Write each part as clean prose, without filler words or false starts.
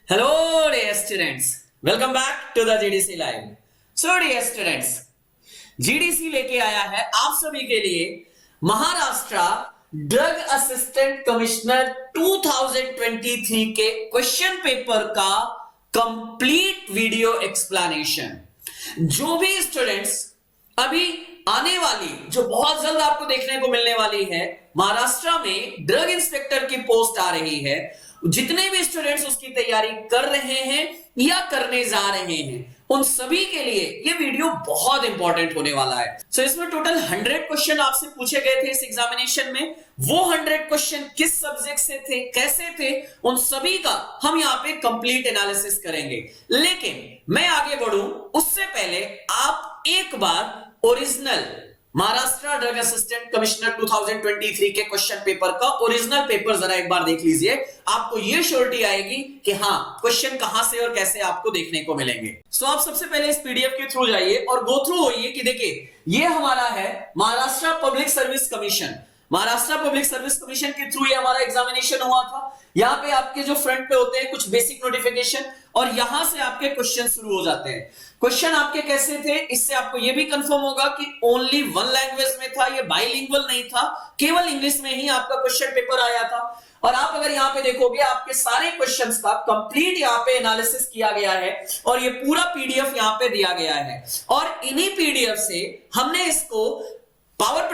Hello dear students, welcome back to the GDC live. So dear students, GDC लेके आया है आप सभी के लिए महाराष्ट्र ड्रग असिस्टेंट कमिश्नर 2023 के क्वेश्चन पेपर का कंप्लीट वीडियो एक्सप्लेनेशन। जो भी स्टूडेंट्स अभी आने वाली जो बहुत जल्द आपको देखने को मिलने वाली है, महाराष्ट्र में ड्रग इंस्पेक्टर की पोस्ट आ रही है, जितने भी स्टूडेंट्स उसकी तैयारी कर रहे हैं या करने जा रहे हैं, उन सभी के लिए ये वीडियो बहुत इंपॉर्टेंट होने वाला है। सो इसमें टोटल 100 क्वेश्चन आपसे पूछे गए थे इस एग्जामिनेशन में। वो 100 क्वेश्चन किस सब्जेक्ट से थे, कैसे थे, उन सभी का हम यहाँ पे कंप्लीट एनालिसिस करेंगे। लेकिन मैं आगे बढ़ूं उससे पहले आप एक बार original Maharashtra drug assistant commissioner 2023 के क्वेश्चन पेपर का ओरिजिनल पेपर जरा एक बार देख लीजिए। आपको यह श्योरिटी आएगी कि हाँ क्वेश्चन कहां से और कैसे आपको देखने को मिलेंगे। सो आप सबसे पहले इस पीडीएफ के थ्रू जाइए और गो थ्रू होइए कि देखिए ये हमारा है Maharashtra public service commission. Maharashtra public service commission के थ्रू ये हमारा एग्जामिनेशन हुआ था। यहाँ पे आपके जो फ्रंट पे होते हैं कुछ बेसिक नोटिफिकेशन और यहां से आपके क्वेश्चन शुरू हो जाते हैं। क्वेश्चन आपके कैसे थे, इससे आपको ये भी कंफर्म होगा कि ओनली वन लैंग्वेज में था, ये बाइलिंगुअल नहीं था, केवल इंग्लिश में ही आपका क्वेश्चन पेपर आया था। और आप अगर यहाँ पे देखोगे आपके सारे क्वेश्चंस का कंप्लीट यहाँ पे एनालिसिस किया गया है और ये पूरा पीडीएफ यहाँ पे दिया गया है। और इन्हीं पीडीएफ से हमने इसको पावर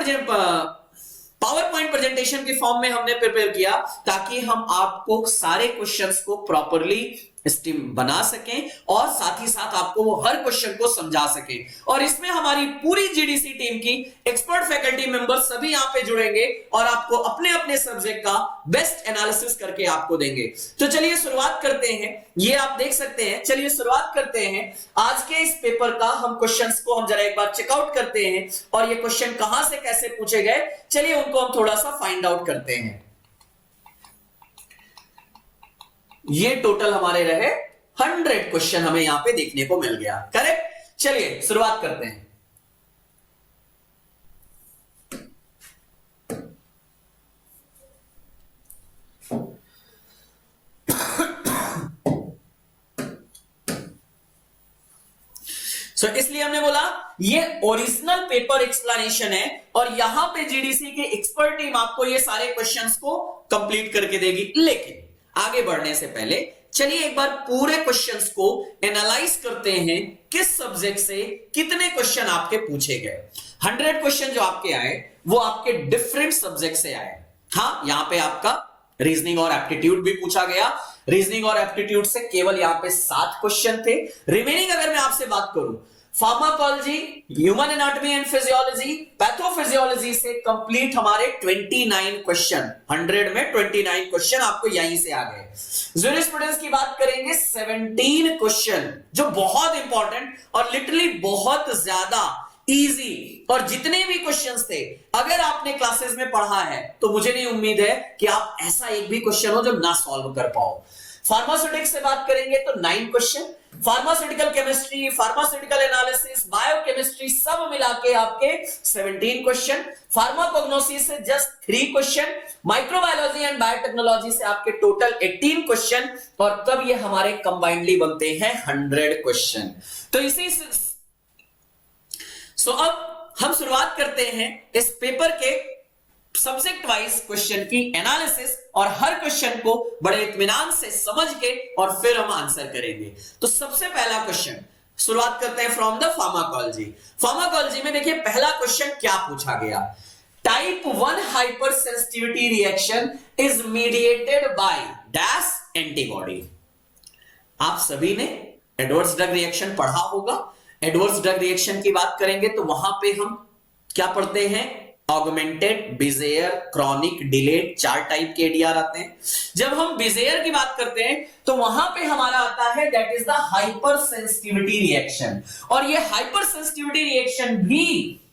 पॉइंट प्रेजेंटेशन के फॉर्म में हमने प्रिपेयर किया ताकि हम आपको सारे क्वेश्चंस को प्रॉपरली स्टीम बना सकें और साथ ही साथ आपको वो हर क्वेश्चन को समझा सकें। और इसमें हमारी पूरी जीडीसी टीम की एक्सपर्ट फैकल्टी मेंबर सभी यहां पे जुड़ेंगे और आपको अपने अपने सब्जेक्ट का बेस्ट एनालिसिस करके आपको देंगे। तो चलिए शुरुआत करते हैं। ये आप देख सकते हैं। चलिए शुरुआत करते हैं आज के इस पेपर का। हम क्वेश्चंस को हम जरा एक बार चेकआउट करते हैं और ये क्वेश्चन कहां से कैसे पूछे गए, चलिए उनको हम थोड़ा सा फाइंड आउट करते हैं। ये टोटल हमारे रहे 100 क्वेश्चन हमें यहां पे देखने को मिल गया। करेक्ट। चलिए शुरुआत करते हैं। इसलिए हमने बोला ये ओरिजिनल पेपर एक्सप्लेनेशन है और यहां पे जीडीसी की एक्सपर्ट टीम आपको ये सारे क्वेश्चंस को कंप्लीट करके देगी। लेकिन आगे बढ़ने से पहले चलिए एक बार पूरे क्वेश्चंस को एनालाइज करते हैं किस सब्जेक्ट से कितने क्वेश्चन आपके पूछे गए। 100 क्वेश्चन जो आपके आए वो आपके डिफरेंट सब्जेक्ट से आए। हाँ, यहां पे आपका रीजनिंग और एप्टीट्यूड भी पूछा गया। रीजनिंग और एप्टीट्यूड से केवल यहां पे 7 क्वेश्चन थे। रिमेनिंग अगर मैं आपसे बात करूं pharmacology, human anatomy and physiology, pathophysiology से कंप्लीट हमारे 29 क्वेश्चन, 100 में 29 क्वेश्चन आपको यहीं से आ गए। ज्यूरिस्प्रूडेंस की बात करेंगे 17 क्वेश्चन जो बहुत इंपॉर्टेंट और लिटरली बहुत ज्यादा इजी। और जितने भी क्वेश्चंस थे अगर आपने क्लासेस में पढ़ा है तो मुझे नहीं उम्मीद है कि आप ऐसा एक भी क्वेश्चन हो जो ना सॉल्व कर पाओ। फार्मास्यूटिक्स से बात करेंगे तो 9 question, pharmaceutical chemistry, pharmaceutical analysis, biochemistry सब मिला के आपके 17 क्वेश्चन, फार्माकोग्नोसिस से just 3 question, microbiology and biotechnology से आपके टोटल 18 क्वेश्चन और तब ये हमारे कंबाइंडली बनते हैं 100 क्वेश्चन। तो इसी अब हम शुरुआत करते हैं इस पेपर के सब्जेक्ट वाइज क्वेश्चन की एनालिसिस और हर क्वेश्चन को बड़े इत्मीनान से समझ के और फिर हम आंसर करेंगे। तो सबसे पहला क्वेश्चन शुरुआत करते हैं फ्रॉम द फार्माकोलॉजी। फार्माकोलॉजी में देखिए पहला क्वेश्चन क्या पूछा गया। Type 1 hyper sensitivity reaction is mediated by dash antibody. आप सभी ने एडवर्स ड्रग रिएक्शन पढ़ा होगा। एडवर्स ड्रग रिएक्शन की बात करेंगे तो वहां पे हम क्या पढ़ते हैं, ऑगमेंटेड, बिजेयर, क्रॉनिक, डिलेड, 4 टाइप के एडीआर आते हैं। जब हम बिजेयर की बात करते हैं तो वहां पे हमारा आता है that is the hyper sensitivity reaction. और ये हाइपर सेंसिटिविटी रिएक्शन भी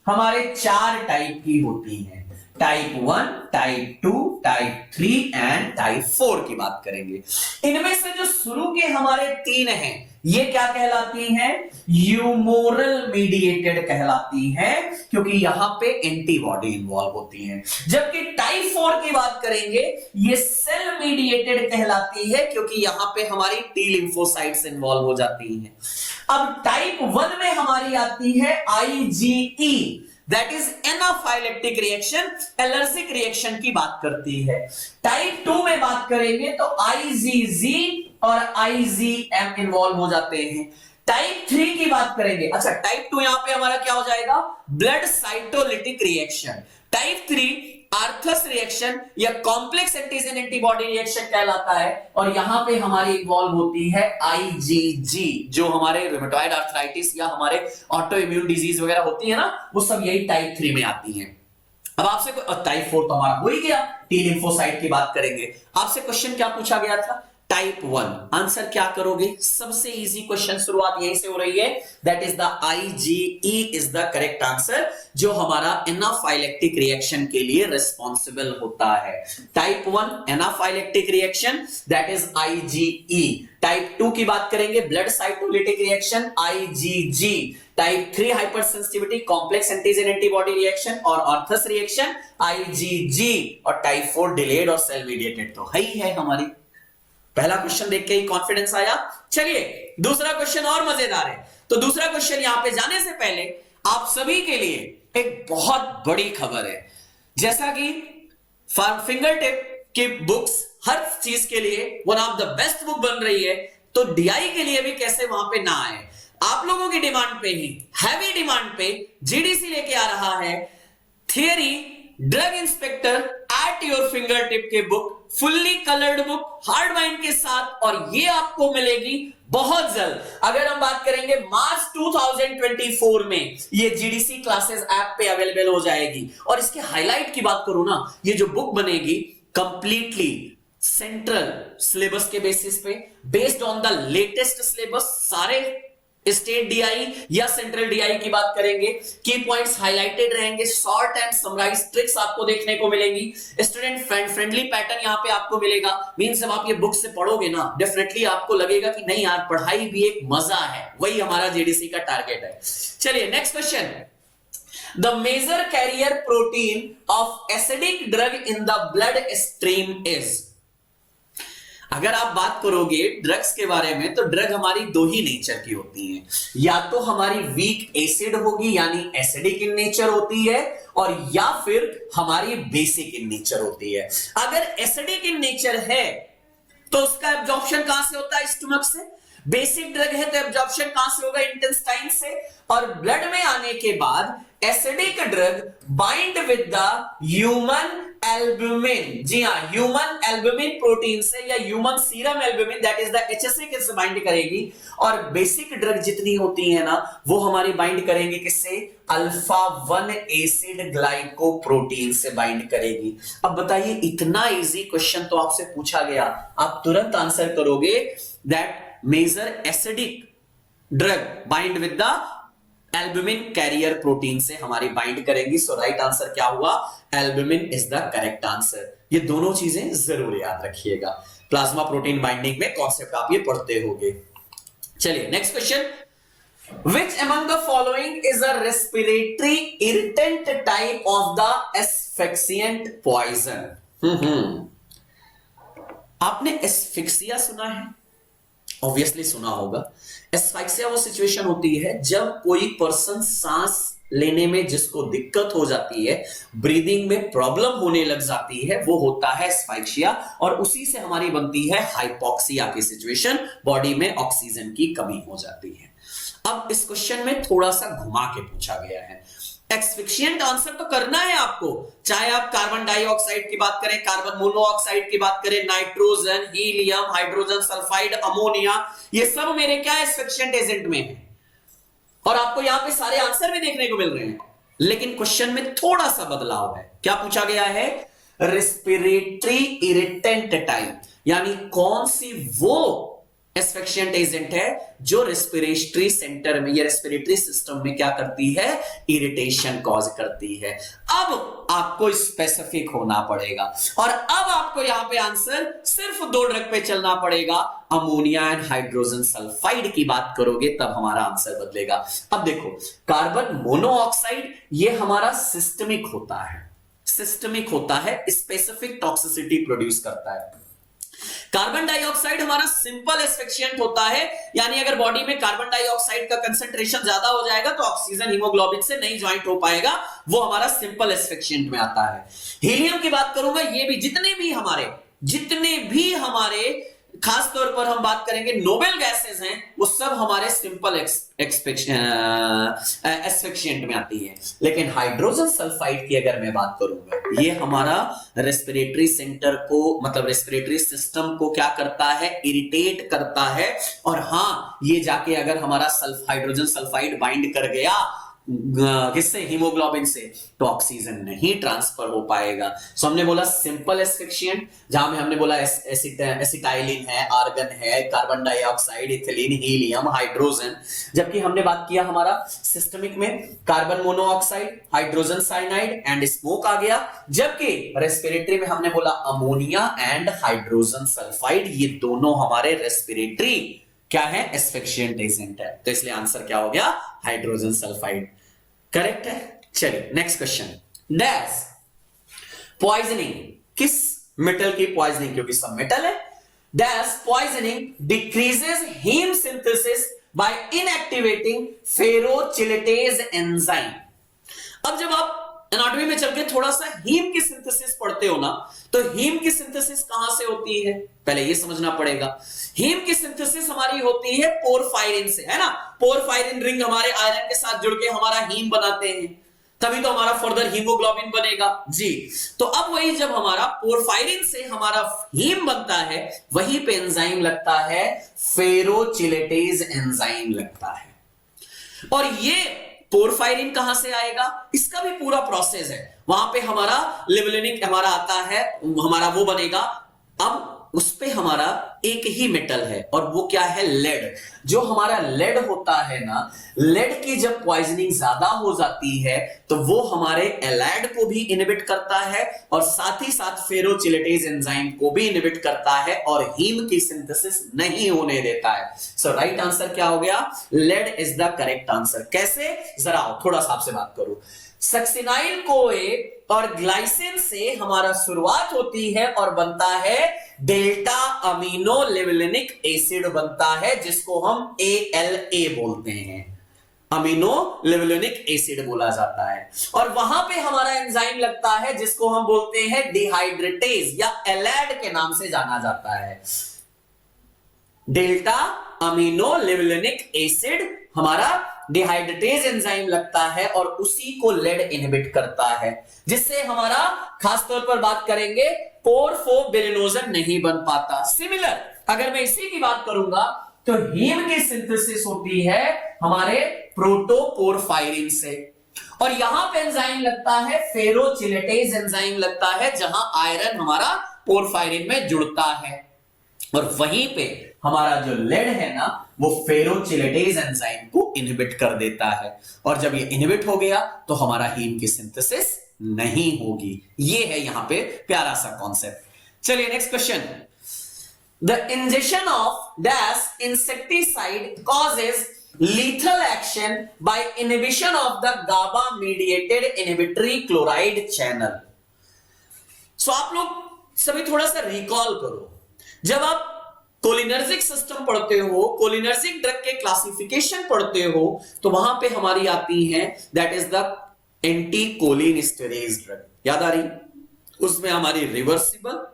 हमारे 4 टाइप की होती है। Type 1, type 2, type 3 and type 4 की बात करेंगे। इनमें से जो शुरू के हमारे 3 हैं ये क्या कहलाती हैं? ह्यूमोरल मीडिएटेड कहलाती हैं, क्योंकि यहां पे एंटीबॉडी इन्वॉल्व होती हैं। जबकि टाइप 4 की बात करेंगे, ये सेल मीडिएटेड कहलाती है, क्योंकि यहां पे हमारी टी लिम्फोसाइट्स इन्वॉल्व हो जाती हैं। अब टाइप 1 में हमारी आती है IgE, that is anaphylactic reaction, allergic reaction की बात करती है। टाइप 2 में बात करेंगे तो आईजीजी और आईजीएम इन्वॉल्व हो जाते हैं। टाइप 3 की बात करेंगे, अच्छा टाइप 2 यहां पे हमारा क्या हो जाएगा? Blood cytolytic reaction. Type 3 Arthus reaction या कॉम्प्लेक्स एंटीजन एंटीबॉडी रिएक्शन कहलाता है, और यहां पे हमारी इन्वॉल्व होती है आईजीजी, जो हमारे रूमेटॉइड आर्थराइटिस या हमारे ऑटो इम्यून डिजीज वगैरह होती है ना, वो सब यही टाइप 3 में आती हैं। अब आपसे टाइप 4 तो हमारा हो ही गया, टी लिम्फोसाइट की बात करेंगे। आपसे क्वेश्चन क्या पूछा गया था? टाइप 1 आंसर क्या करोगे? सबसे इजी क्वेश्चन शुरुआत यहीं से हो रही है, that is the IgE is the correct answer, जो हमारा एनाफाइलेक्टिक रिएक्शन के लिए रिस्पॉन्सिबल होता है। Type 1 anaphylactic reaction, that is IgE. Type 2 की बात करेंगे, blood cytolytic reaction, IgG. Type 3 hyper sensitivity complex antigen antibody reaction और ऑर्थस रिएक्शन, आईजीजी। और टाइप 4 डिलेड और सेल मीडिएटेड तो है ही है हमारी। पहला क्वेश्चन देख के ही कॉन्फिडेंस आया। चलिए दूसरा क्वेश्चन और मजेदार है। तो दूसरा क्वेश्चन यहां पे जाने से पहले आप सभी के लिए एक बहुत बड़ी खबर है। जैसा कि फिंगर टिप की बुक्स हर चीज के लिए one of the best book बन रही है, तो डीआई के लिए भी कैसे वहां पे ना आए। आप लोगों की डिमांड पे ही, हैवी डिमांड पे जीडीसी लेके आ रहा है theory drug inspector at your finger tip के book, fully coloured book, hard bind के साथ, और ये आपको मिलेगी बहुत जल्द। अगर हम बात करेंगे मार्च 2024 में ये जीडीसी क्लासेस ऐप पे अवेलेबल हो जाएगी। और इसके हाईलाइट की बात करूं ना, ये जो बुक बनेगी कंप्लीटली सेंट्रल सिलेबस के बेसिस पे, based on the latest syllabus, सारे स्टेट डीआई या सेंट्रल डीआई की बात करेंगे, की पॉइंट्स हाईलाइटेड रहेंगे, शॉर्ट एंड समराइज ट्रिक्स आपको देखने को मिलेंगी, स्टूडेंट फ्रेंडली पैटर्न यहां पे आपको मिलेगा। मींस जब आप ये बुक से पढ़ोगे ना, डेफिनेटली आपको लगेगा कि नहीं यार पढ़ाई भी एक मजा है। वही हमारा जीडीसी का टारगेट है। चलिए next question, the major carrier protein of acidic drug in the blood stream is. अगर आप बात करोगे ड्रग्स के बारे में, तो ड्रग हमारी दो ही नेचर की होती हैं, या तो हमारी वीक एसिड होगी यानी एसिडिक इन नेचर होती है, और या फिर हमारी बेसिक इन नेचर होती है। अगर एसिडिक इन नेचर है तो उसका एब्जॉर्प्शन कहां से होता है? स्टमक से। बेसिक ड्रग है तो एब्जॉर्प्शन कहां से होगा? इंटेस्टाइन से। और ब्लड में आने के बाद acidic drug bind with the human albumin, जी हां, ह्यूमन एल्ब्यूमिन प्रोटीन से या human serum albumin, that is the HSA से बाइंड करेगी। और बेसिक ड्रग जितनी होती है ना, वो हमारी बाइंड करेंगे किससे? अल्फा 1 एसिड ग्लाइकोप्रोटीन से बाइंड करेगी। अब बताइए, इतना इजी क्वेश्चन तो आपसे पूछा गया, आप तुरंत आंसर करोगे that major acidic drug bind with the albumin carrier protein से हमारी बाइंड करेंगी। सो राइट आंसर क्या हुआ? Albumin is the correct answer. ये दोनों चीजें जरूर याद रखिएगा, प्लाज्मा प्रोटीन बाइंडिंग में कॉन्सेप्ट आप ये पढ़ते होंगे। चलिए next question, which among the following is a respiratory irritant type of the asphyxiant poison? आपने एस्फिक्सिया सुना है? ऑब्वियसली सुना होगा। एस्फिक्सिया वो सिचुएशन होती है जब कोई पर्सन सांस लेने में जिसको दिक्कत हो जाती है, ब्रीदिंग में प्रॉब्लम होने लग जाती है, वो होता है एस्फिक्सिया। और उसी से हमारी बनती है हाइपोक्सिया की सिचुएशन, बॉडी में ऑक्सीजन की कमी हो जाती है। अब इस क्वेश्चन में थोड़ा सा घुमा के पूछा गया है। एस्फिक्सिएंट आंसर तो करना है आपको, चाहे आप कार्बन डाइऑक्साइड की बात करें, कार्बन मोनोऑक्साइड की बात करें, nitrogen, helium, hydrogen sulphide, ammonia, ये सब मेरे क्या एस्फिक्सिएंट एजेंट में है। और आपको यहां पे सारे आंसर भी देखने को मिल रहे हैं, लेकिन क्वेश्चन में थोड़ा सा बदलाव है। क्या पूछा गया है? रेस्पिरेटरी इरिटेंट टाइप, यानी कौन सी वो एस्फिक्शिएंट एजेंट है जो रेस्पिरेटरी सेंटर में या रेस्पिरेटरी सिस्टम में क्या करती है, इरिटेशन कॉज करती है। अब आपको स्पेसिफिक होना पड़ेगा और अब आपको यहां पे आंसर सिर्फ 2 ड्रग पे चलना पड़ेगा। अमोनिया एंड हाइड्रोजन सल्फाइड की बात करोगे तब हमारा आंसर बदलेगा। अब देखो, कार्बन मोनोऑक्साइड ये हमारा सिस्टमिक होता है, सिस्टमिक होता है, स्पेसिफिक टॉक्सिसिटी प्रोड्यूस करता है। कार्बन डाइऑक्साइड हमारा सिंपल एस्फिक्शिएंट होता है, यानी अगर बॉडी में कार्बन डाइऑक्साइड का कंसंट्रेशन ज्यादा हो जाएगा तो ऑक्सीजन हीमोग्लोबिन से नहीं ज्वाइंट हो पाएगा, वो हमारा सिंपल एस्फिक्शिएंट में आता है। हीलियम की बात करूंगा, ये भी जितने भी हमारे खास तौर पर हम बात करेंगे नोबेल गैसेस हैं, वो सब हमारे सिंपल एस्फिक्शिएंट में आती है। लेकिन हाइड्रोजन सल्फाइड की अगर मैं बात करूंगा, ये हमारा रेस्पिरेटरी सेंटर को, मतलब रेस्पिरेटरी सिस्टम को क्या करता है, इरिटेट करता है। और हां, ये जाके अगर हमारा हाइड्रोजन सल्फाइड बाइंड कर गया किससे, हीमोग्लोबिन से, तो ऑक्सीजन नहीं ट्रांसफर हो पाएगा। सो हमने बोला सिंपल एस्फिक्शिएंट, जहां में हमने बोला एसिटाइलिन है, आर्गन है, carbon dioxide, ethylene, helium, hydrogen. जबकि हमने बात किया हमारा सिस्टमिक में carbon monoxide, hydrogen cyanide and smoke आ गया। जबकि रेस्पिरेटरी में हमने बोला अमोनिया एंड हाइड्रोजन सल्फाइड, ये दोनों हमारे रेस्पिरेटरी क्या है, एस्फिक्शिएंट एजेंट है। तो इसलिए आंसर क्या हो गया, हाइड्रोजन सल्फाइड करेक्ट है। चलिए नेक्स्ट क्वेश्चन, डैश पॉइजनिंग, किस मेटल की पॉइजनिंग, क्योंकि सब मेटल है, dash poisoning decreases haem synthesis by inactivating ferrochelatase enzyme. अब जब आप एनाटॉमी में चल के थोड़ा सा हीम की सिंथेसिस पढ़ते हो ना, तो हीम की सिंथेसिस कहां से होती है, पहले ये समझना पड़ेगा। हीम की सिंथेसिस हमारी होती है पोरफायरिन से, है ना। पोरफायरिन रिंग हमारे आयरन के साथ जुड़ के हमारा हीम बनाते हैं, तभी तो हमारा फर्दर हीमोग्लोबिन बनेगा जी। तो अब वही जब हमारा पोरफायरिन से हमारा हीम बनता है, वहीं पे एंजाइम लगता है, फेरोचिलेटेज एंजाइम लगता है। और ये पोरफायरिन कहां से आएगा, इसका भी पूरा प्रोसेस है। वहां पे हमारा लिवलिनिक हमारा आता है, हमारा वो बनेगा। अब उस पे हमारा एक ही मेटल है और वो क्या है, लेड। जो हमारा लेड होता है ना, लेड की जब पॉइजनिंग ज्यादा हो जाती है तो वो हमारे एलाइड को भी इनहिबिट करता है और साथ ही साथ फेरोचिलेटेज एंजाइम को भी इनहिबिट करता है और हीम की सिंथेसिस नहीं होने देता है। सो राइट आंसर क्या हो गया, lead is the correct answer. कैसे, जरा थोड़ा सा आपसे बात करूं। सक्सिनाइल कोए और ग्लाइसिन से हमारा शुरुआत होती है और बनता है डेल्टा अमीनो लिवलिनिक एसिड बनता है, जिसको हम ALA बोलते हैं, अमीनो लिवलिनिक एसिड बोला जाता है। और वहां पे हमारा एंजाइम लगता है जिसको हम बोलते हैं डिहाइड्रेटेज या एलैड के नाम से जाना जाता है। डेल्टा अमीनो लिवलिनिक एसिड हमारा डिहाइड्रेटेज एंजाइम लगता है और उसी को लेड इनहिबिट करता है, जिससे हमारा खास तौर पर बात करेंगे पोरफोबिरिनोजन नहीं बन पाता। सिमिलर अगर मैं इसी की बात करूंगा तो हीम की सिंथेसिस होती है हमारे प्रोटोपोरफायरिन से और यहां पे एंजाइम लगता है फेरोचिलेटेज एंजाइम लगता है, जहां आयरन हमारा पोरफायरिन में जुड़ता है और वहीं पे हमारा जो लेड है ना, वो फेरोचिलेटेज एंजाइम को इनहिबिट कर देता है और जब ये इनहिबिट हो गया तो हमारा हीम की सिंथेसिस नहीं होगी। ये है यहां पे प्यारा सा कॉन्सेप्ट। चलिए next question, the injection of dash insecticide causes lethal action by inhibition of the GABA mediated inhibitory chloride channel। सो आप लोग सभी थोड़ा सा रिकॉल करो, जब आप कोलिनर्जिक सिस्टम पढ़ते हो, कोलिनर्जिक ड्रग के क्लासिफिकेशन पढ़ते हो, तो वहां पे हमारी आती है that is the anti cholinesterase drug. याद आ रही, उसमें हमारी रिवर्सिबल,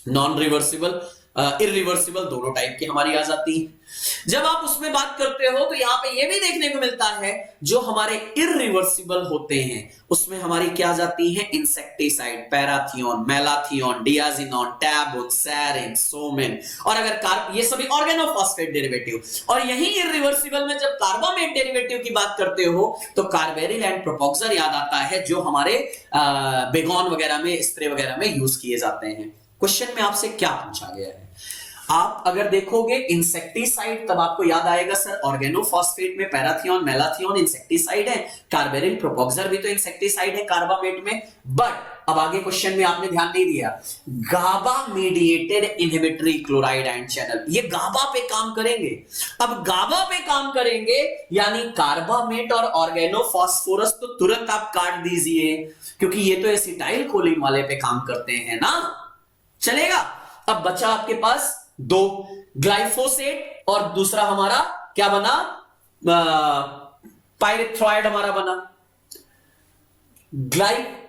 नॉन रिवर्सिबल, इरिवर्सिबल दोनों टाइप की हमारी आ जाती है। जब आप उसमें बात करते हो तो यहां पे ये भी देखने को मिलता है जो हमारे इरिवर्सिबल होते हैं उसमें हमारी क्या जाती है, इंसेक्टिसाइड, पैराथियोन, मेलाथियोन, डियाजिनोन, टैबुन, सैरिन, सोमिन और अगर ये सभी ऑर्गेनोफॉस्फेट डेरिवेटिव। और यही इरिवर्सिबल में जब कार्बामेट डेरिवेटिव की बात करते हो तो कार्बेरिल एंड प्रोपोक्सर याद आता है, जो हमारे बेगॉन वगैरह में, स्प्रे वगैरह में यूज किए जाते हैं। क्वेश्चन में आपसे क्या पूछा गया है, आप अगर देखोगे इंसेक्टिसाइड तब आपको याद आएगा सर ऑर्गेनोफॉस्फेट में पैराथियोन मेलाथियोन इंसेक्टिसाइड है, कार्बेरिन प्रोपोक्सर भी तो इंसेक्टिसाइड है कार्बामेट में। बट अब आगे क्वेश्चन में आपने ध्यान नहीं दिया, GABA mediated inhibitory chloride ion channel, ये गाबा पे काम करेंगे। अब गाबा पे काम करेंगे यानी कार्बामेट और ऑर्गेनोफॉस्फोरस तो तुरंत आप काट दीजिए, क्योंकि ये तो एसिटाइल कोलिन वाले पे काम करते हैं ना, चलेगा। अब बचा आपके पास दो, ग्लाइफोसेट और दूसरा हमारा क्या बना, पायरेथ्रॉइड हमारा बना। ग्लाइफोसेट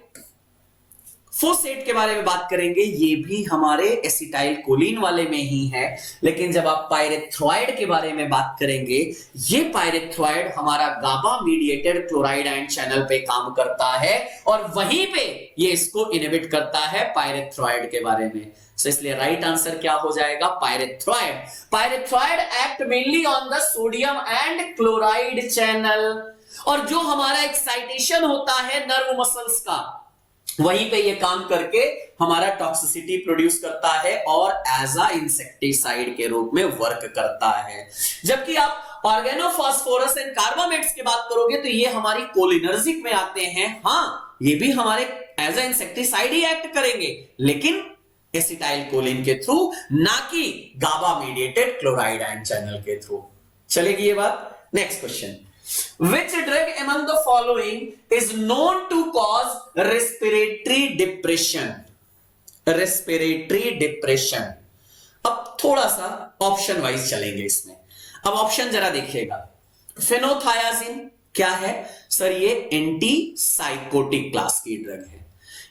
के बारे में बात करेंगे, ये भी हमारे एसिटाइल कोलिन वाले में ही है, लेकिन जब आप पायरेथ्रॉइड के बारे में बात करेंगे, ये पायरेथ्रॉइड हमारा गाबा मीडिएटेड क्लोराइड आयन चैनल पे काम करता है और वहीं पे ये इसको इनहिबिट करता है पायरेथ्रॉइड के बारे में। So, इसलिए राइट आंसर क्या हो जाएगा, pyrethroid. Pyrethroid act mainly on the sodium and chloride channel, और जो हमारा एक्साइटेशन होता है नर्व मसल्स का, वहीं पे ये काम करके हमारा टॉक्सिसिटी प्रोड्यूस करता है और एज अ इंसेक्टिसाइड के रूप में वर्क करता है। जबकि आप ऑर्गेनोफॉस्फोरस एंड कार्बामेट्स की बात करोगे तो ये हमारी कोलिनर्जिक में आते हैं। हाँ, ये भी हमारे एज अ इंसेक्टिसाइड ही एक्ट करेंगे, लेकिन एसिटाइल कोलिन के थ्रू, ना कि GABA mediated chloride ion channel के थ्रू। चलेगी ये बात। Next question, which drug among the following is known to cause respiratory depression? respiratory depression। अब थोड़ा सा ऑप्शन वाइज चलेंगे इसमें। अब ऑप्शन जरा देखिएगा, फेनोथायाजिन क्या है सर, ये एंटी साइकोटिक क्लास की ड्रग है,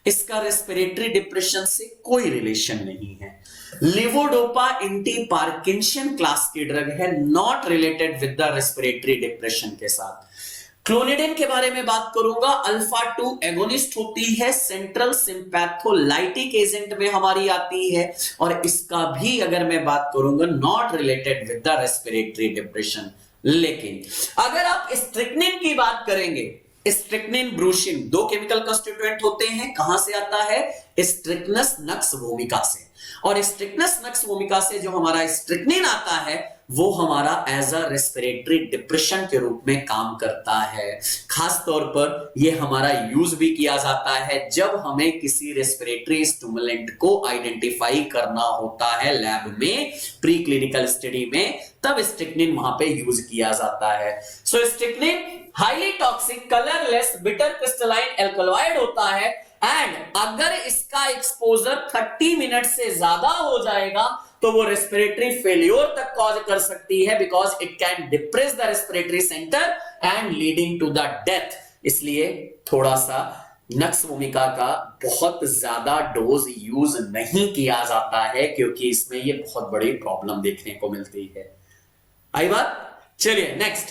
इसका रेस्पिरेटरी डिप्रेशन से कोई रिलेशन नहीं है। लिवोडोपा एंटी पार्किंसन क्लास की ड्रग है, not related with the respiratory depression के साथ। क्लोनिडिन के बारे में बात करूंगा, अल्फा 2 एगोनिस्ट होती है, सेंट्रल सिंपैथोलाइटिक एजेंट में हमारी आती है, और इसका भी अगर मैं बात करूंगा not related with the respiratory depression. लेकिन अगर आप स्ट्रिक्निन की बात करेंगे, स्ट्रिक्निन ब्रूशिन, दो केमिकल कंस्टिट्यूएंट होते हैं, कहां से आता है, स्ट्रिक्नस नक्स वोमिका से, और स्ट्रिक्नस नक्स वोमिका से जो हमारा स्ट्रिक्निन आता है वो हमारा एज अ रेस्पिरेटरी डिप्रेशन के रूप में काम करता है। खास तौर पर ये हमारा यूज भी किया जाता है जब हमें किसी रेस्पिरेटरी स्टिमुलेंट को आइडेंटिफाई करना होता है लैब में, प्री क्लिनिकल स्टडी में, तब स्ट्रिक्निन वहां पे यूज किया जाता है। So strychnine highly toxic, colourless, bitter crystalline alkaloid होता है, एंड अगर इसका एक्सपोजर 30 मिनट से ज्यादा हो जाएगा तो वो रेस्पिरेटरी फेल्योर तक कॉज कर सकती है, because it can depress the respiratory centre and leading to the death. इसलिए थोड़ा सा नक्स वोमिका का बहुत ज्यादा डोज यूज नहीं किया जाता है, क्योंकि इसमें ये बहुत बड़ी प्रॉब्लम देखने को मिलती है। आई बात। चलिए next,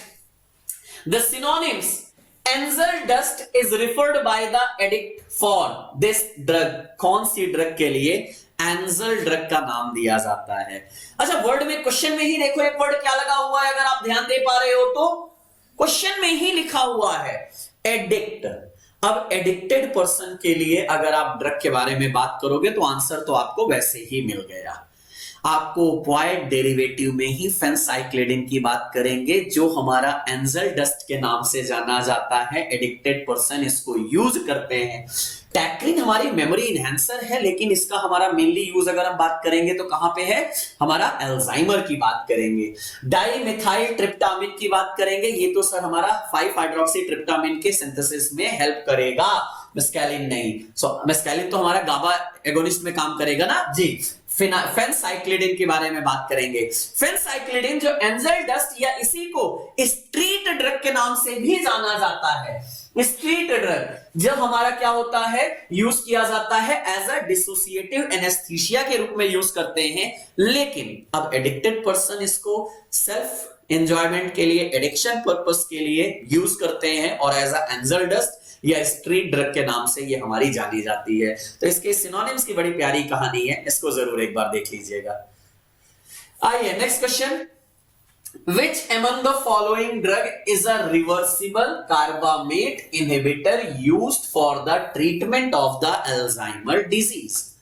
the synonyms angel dust is referred by the addict for this drug. कौन सी ड्रग के लिए एंजल ड्रग का नाम दिया जाता है? अच्छा, वर्ड में, क्वेश्चन में ही देखो एक वर्ड क्या लगा हुआ है, अगर आप ध्यान दे पा रहे हो तो क्वेश्चन में ही लिखा हुआ है एडिक्ट। अब एडिक्टेड पर्सन के लिए अगर आप ड्रग के बारे में बात करोगे तो आंसर तो आपको वैसे ही मिल गया। आपको पॉइंट डेरिवेटिव में ही फेनसाइक्लिडिन की बात करेंगे, जो हमारा एंजल डस्ट के नाम से जाना जाता है। एडिक्टेड पर्सन इसको यूज करते हैं। टैक्रिन हमारी मेमोरी इनहेंसर है, लेकिन इसका हमारा मेनली यूज अगर हम बात करेंगे तो कहां पे है, हमारा अल्जाइमर की बात करेंगे। डाइमिथाइल ट्रिप्टामिन की बात करेंगे, ये तो सर हमारा 5 हाइड्रोक्सी ट्रिप्टामिन के सिंथेसिस में हेल्प करेगा, मेस्कैलिन नहीं। सो मेस्कैलिन तो हमारा गाबा एगोनिस्ट में काम करेगा ना जी। फेनसाइक्लिडिन के बारे में बात करेंगे। फेनसाइक्लिडिन जो एंजल डस्ट या इसी को स्ट्रीट ड्रग के नाम से भी जाना जाता है। स्ट्रीट ड्रग जब हमारा क्या होता है, यूज किया जाता है एज अ डिसोसिएटिव एनेस्थीसिया के रूप में यूज करते हैं, लेकिन अब एडिक्टेड पर्सन इसको सेल्फ एंजॉयमेंट के लिए, एडिक्शन पर्पस के लिए यूज करते हैं, और एज अ एंजल डस्ट या स्ट्रीट ड्रग के नाम से ये हमारी जानी जाती है। तो इसके सिनोनिम्स की बड़ी प्यारी कहानी है, इसको जरूर एक बार देख लीजिएगा। आइए next question, Which among the following drug is a reversible carbamate inhibitor used for the treatment of the Alzheimer disease?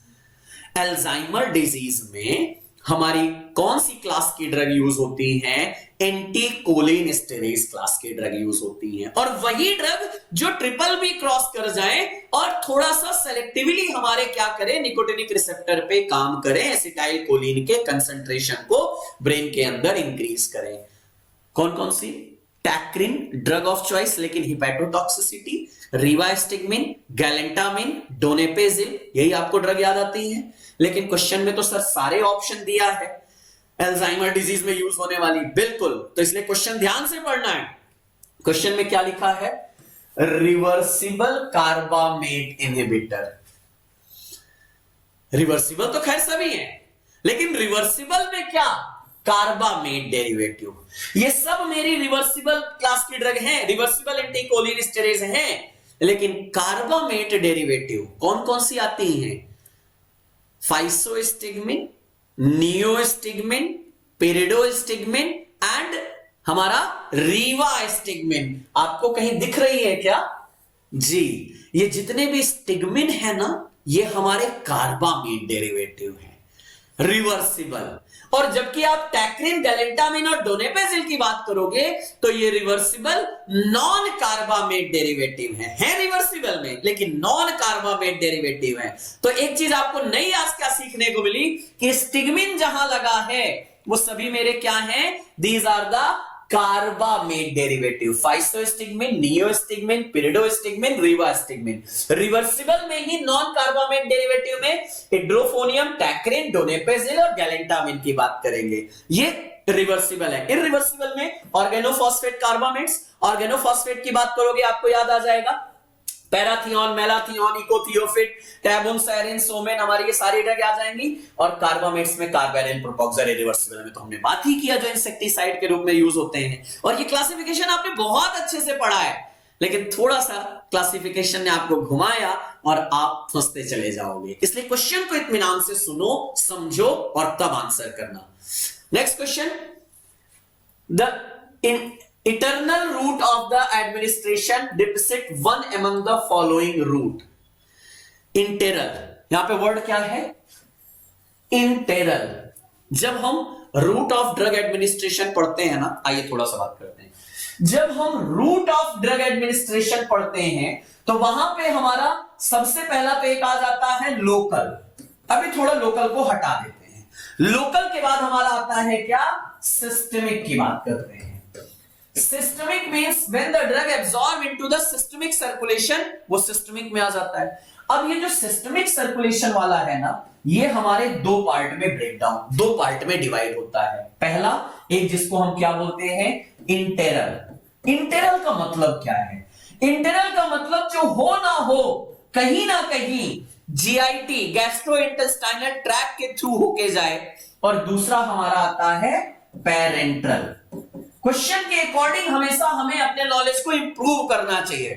Alzheimer disease में हमारी कौन सी क्लास की ड्रग यूज होती हैं? एंटीकोलिनेस्टेरेज क्लास की ड्रग यूज होती हैं। और वही ड्रग जो ट्रिपल बी क्रॉस कर जाए और थोड़ा सा सेलेक्टिवली हमारे क्या करें, निकोटिनिक रिसेप्टर पे काम करें, एसिटाइल कोलिन के कंसंट्रेशन को ब्रेन के अंदर इंक्रीज करें। कौन कौन सी? टैक्रिन ड्रग ऑफ चॉइस लेकिन हिपैटोटॉक्सिसिटी, रिवास्टिगमिन, गैलेंटामिन, डोनेपेजिल, यही आपको ड्रग याद आती है। लेकिन क्वेश्चन में तो सर सारे ऑप्शन दिया है अल्जाइमर डिजीज में यूज होने वाली, बिल्कुल, तो इसलिए क्वेश्चन ध्यान से पढ़ना है। क्वेश्चन में क्या लिखा है? Reversible carbamate inhibitor. रिवर्सिबल तो खैर सभी है, लेकिन रिवर्सिबल में क्या? Carbamate derivative. ये सब मेरी रिवर्सिबल क्लास की ड्रग हैं, रिवर्सिबल एंटीकोलिनेस्टेरेज हैं, लेकिन कार्बामेट डेरिवेटिव कौन कौन सी आती हैं? फाइसोस्टिगमिन, नियोस्टिगमिन, पेरिडोस्टिगमिन एंड हमारा रीवास्टिगमिन। आपको कहीं दिख रही है क्या? जी, ये जितने भी स्टिगमिन है ना, ये हमारे कार्बामेट डेरिवेटिव हैं, रिवर्सिबल। और जबकि आप टैक्रिन, गैलेंटामिन और डोनेपेजिल की बात करोगे तो ये रिवर्सिबल नॉन कार्बामेट डेरिवेटिव है रिवर्सिबल में, लेकिन नॉन कार्बामेट डेरिवेटिव है। तो एक चीज आपको नई आज क्या सीखने को मिली कि स्टिगमिन जहां लगा है वो सभी मेरे क्या हैं? These are the carbamate derivative. Physostigmine, neostigmine, pyridostigmine, rivastigmine. Reversible में ही नॉन कार्बामेट डेरिवेटिव में हिड्रोफोनियम, टैक्रिन, डोनेपेजिल और गैलेंटामिन की बात करेंगे, ये रिवर्सिबल है। इररिवर्सिबल में ऑर्गेनोफॉस्फेट कार्बामेट्स, ऑर्गेनोफॉस्फेट की बात करोगे आपको याद आ जाएगा पैराथियोन, मेलाथियोन, इकोथियोफिट, टैबुन, सैरिन, सोमेन, हमारी ये सारी ड्रग आ जाएंगी। और कार्बामेट्स में कार्बेनिल, प्रोपोक्सर, इरिवर्सिबल में तो हमने बात ही किया जो इंसेक्टिसाइड के रूप में यूज होते हैं। और ये क्लासिफिकेशन आपने बहुत अच्छे से पढ़ा है, लेकिन थोड़ा सा क्लासिफिकेशन ने आपको घुमाया और आप फंसते चले जाओगे। इसलिए क्वेश्चन को इत्मीनान से सुनो, समझो और तब आंसर करना। Next question, the eternal route of the administration depict one among the following route. Interal, यहां पे वर्ड क्या है? इंटेरल। जब हम रूट ऑफ ड्रग एडमिनिस्ट्रेशन पढ़ते हैं ना, आइए थोड़ा सा बात करते हैं। जब हम रूट ऑफ ड्रग एडमिनिस्ट्रेशन पढ़ते हैं तो वहां पे हमारा सबसे पहला पे एक आ जाता है लोकल। अभी थोड़ा लोकल को हटा देते हैं। लोकल के बाद हमारा आता है क्या? सिस्टमिक की बात करते हैं। Systemic means when the drug absorb into the systemic circulation, वो सिस्टमिक में आ जाता है। अब ये जो सिस्टमिक सर्कुलेशन वाला है ना, ये हमारे दो पार्ट में ब्रेकडाउन, दो पार्ट में डिवाइड होता है। पहला एक जिसको हम क्या बोलते हैं? इंटेरल। इंटेरल का मतलब क्या है? इंटेरल का मतलब जो हो ना हो, कहीं ना कहीं जीआईटी, गैस्ट्रोइंटेस्टाइनल ट्रैक्ट के थ्रू होके जाए। और दूसरा हमारा आता है पेरेंट्रल। क्वेश्चन के अकॉर्डिंग हमेशा हमें अपने नॉलेज को इंप्रूव करना चाहिए।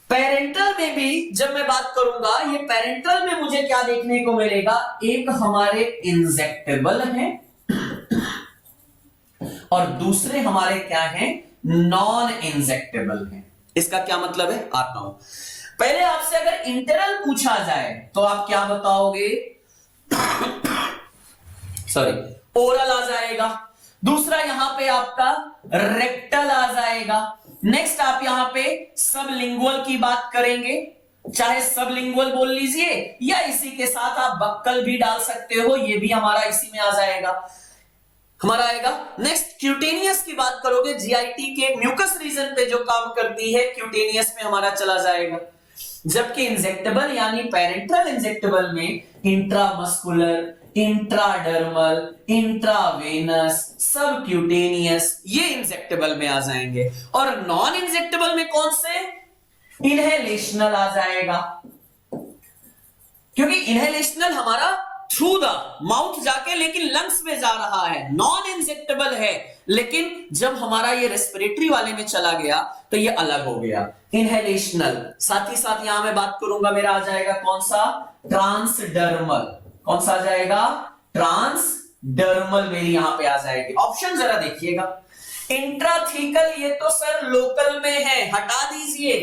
पेरेंटल में भी जब मैं बात करूंगा, ये पेरेंटल में मुझे क्या देखने को मिलेगा? एक हमारे इंजेक्टेबल हैं और दूसरे हमारे क्या हैं? नॉन इंजेक्टेबल हैं। इसका क्या मतलब है आता हूं। पहले आपसे अगर इंटरल पूछा जाए तो आप क्या बताओगे? सॉरी, ओरल आ जाएगा। दूसरा यहां पे आपका रेक्टल आ जाएगा। नेक्स्ट आप यहां पे सबलिंगुअल की बात करेंगे, चाहे सबलिंगुअल बोल लीजिए या इसी के साथ आप बक्कल भी डाल सकते हो, ये भी हमारा इसी में आ जाएगा, हमारा आएगा। नेक्स्ट क्यूटेनियस की बात करोगे, जीआईटी के म्यूकस रीजन पे जो काम करती है, क्यूटेनियस में हमारा चला जाएगा। जबकि इंजेक्टेबल यानी पेरेंट्रल इंजेक्टेबल में इंट्रामस्कुलर, इंट्राडर्मल, इंट्रावेनस, सबक्यूटेनियस, ये इंजेक्टेबल में आ जाएंगे। और नॉन इंजेक्टेबल में कौन से? इनहेलेशनल आ जाएगा, क्योंकि इनहेलेशनल हमारा थ्रू द माउथ जाके लेकिन लंग्स में जा रहा है, नॉन इंजेक्टेबल है। लेकिन जब हमारा ये रेस्पिरेटरी वाले में चला गया तो ये अलग हो गया, इनहेलेशनल। साथ ही साथ यहां मैं बात करूंगा, मेरा आ जाएगा कौन सा? ट्रांसडर्मल। कौन सा आ जाएगा? ट्रांसडर्मल मेरी यहां पे आ जाएगी। ऑप्शन जरा देखिएगा। इंट्राथीकल ये तो सर लोकल में है, हटा दीजिए,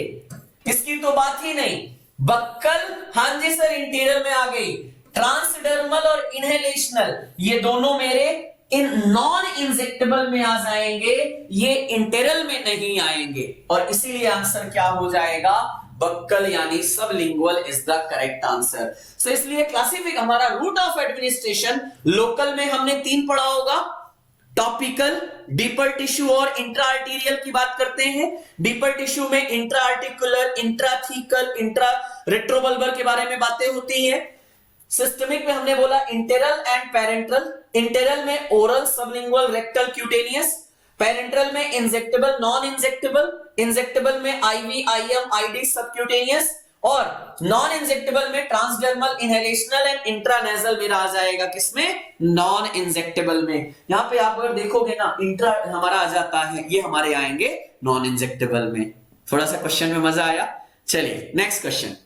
इसकी तो बात ही नहीं। बक्कल, हां जी सर इंटीरियर में आ गई। ट्रांसडर्मल और इनहेलेशनल, ये दोनों मेरे इन नॉन इंजेक्टेबल में आ जाएंगे, ये इंटेरल में नहीं आएंगे, और इसीलिए आंसर क्या हो जाएगा, बक्कल यानी sublingual is the correct answer. So इसलिए क्लासिफिक हमारा रूट ऑफ एडमिनिस्ट्रेशन लोकल में हमने 3 पढ़ा होगा, टॉपिकल, डीपर टिश्यू और इंट्रा आर्टीरियल की बात करते हैं। डीपर टिश्यू में intra articular, intrathecal, intra retrobulbar के बारे में बातें होती हैं। सिस्टमिक में हमने बोला इंटेरल एंड पेरेंट्रल, इंटेरल में oral, sublingual, rectal, cutaneous, parenteral में इंजेक्टेबल, नॉन इंजेक्टेबल, इंजेक्टेबल में आईवी, आईएम, आईडी, सबक्यूटेनियस, और नॉन इंजेक्टेबल में ट्रांसडर्मल, इनहेलेशनल एंड इंट्रानेजल मेरा आ जाएगा किसमें, नॉन इंजेक्टेबल में। यहां पे आप अगर देखोगे ना, इंट्रा हमारा आ जाता है, ये हमारे आएंगे नॉन इंजेक्टेबल में। थोड़ा सा क्वेश्चन में मजा आया। चलिए next question,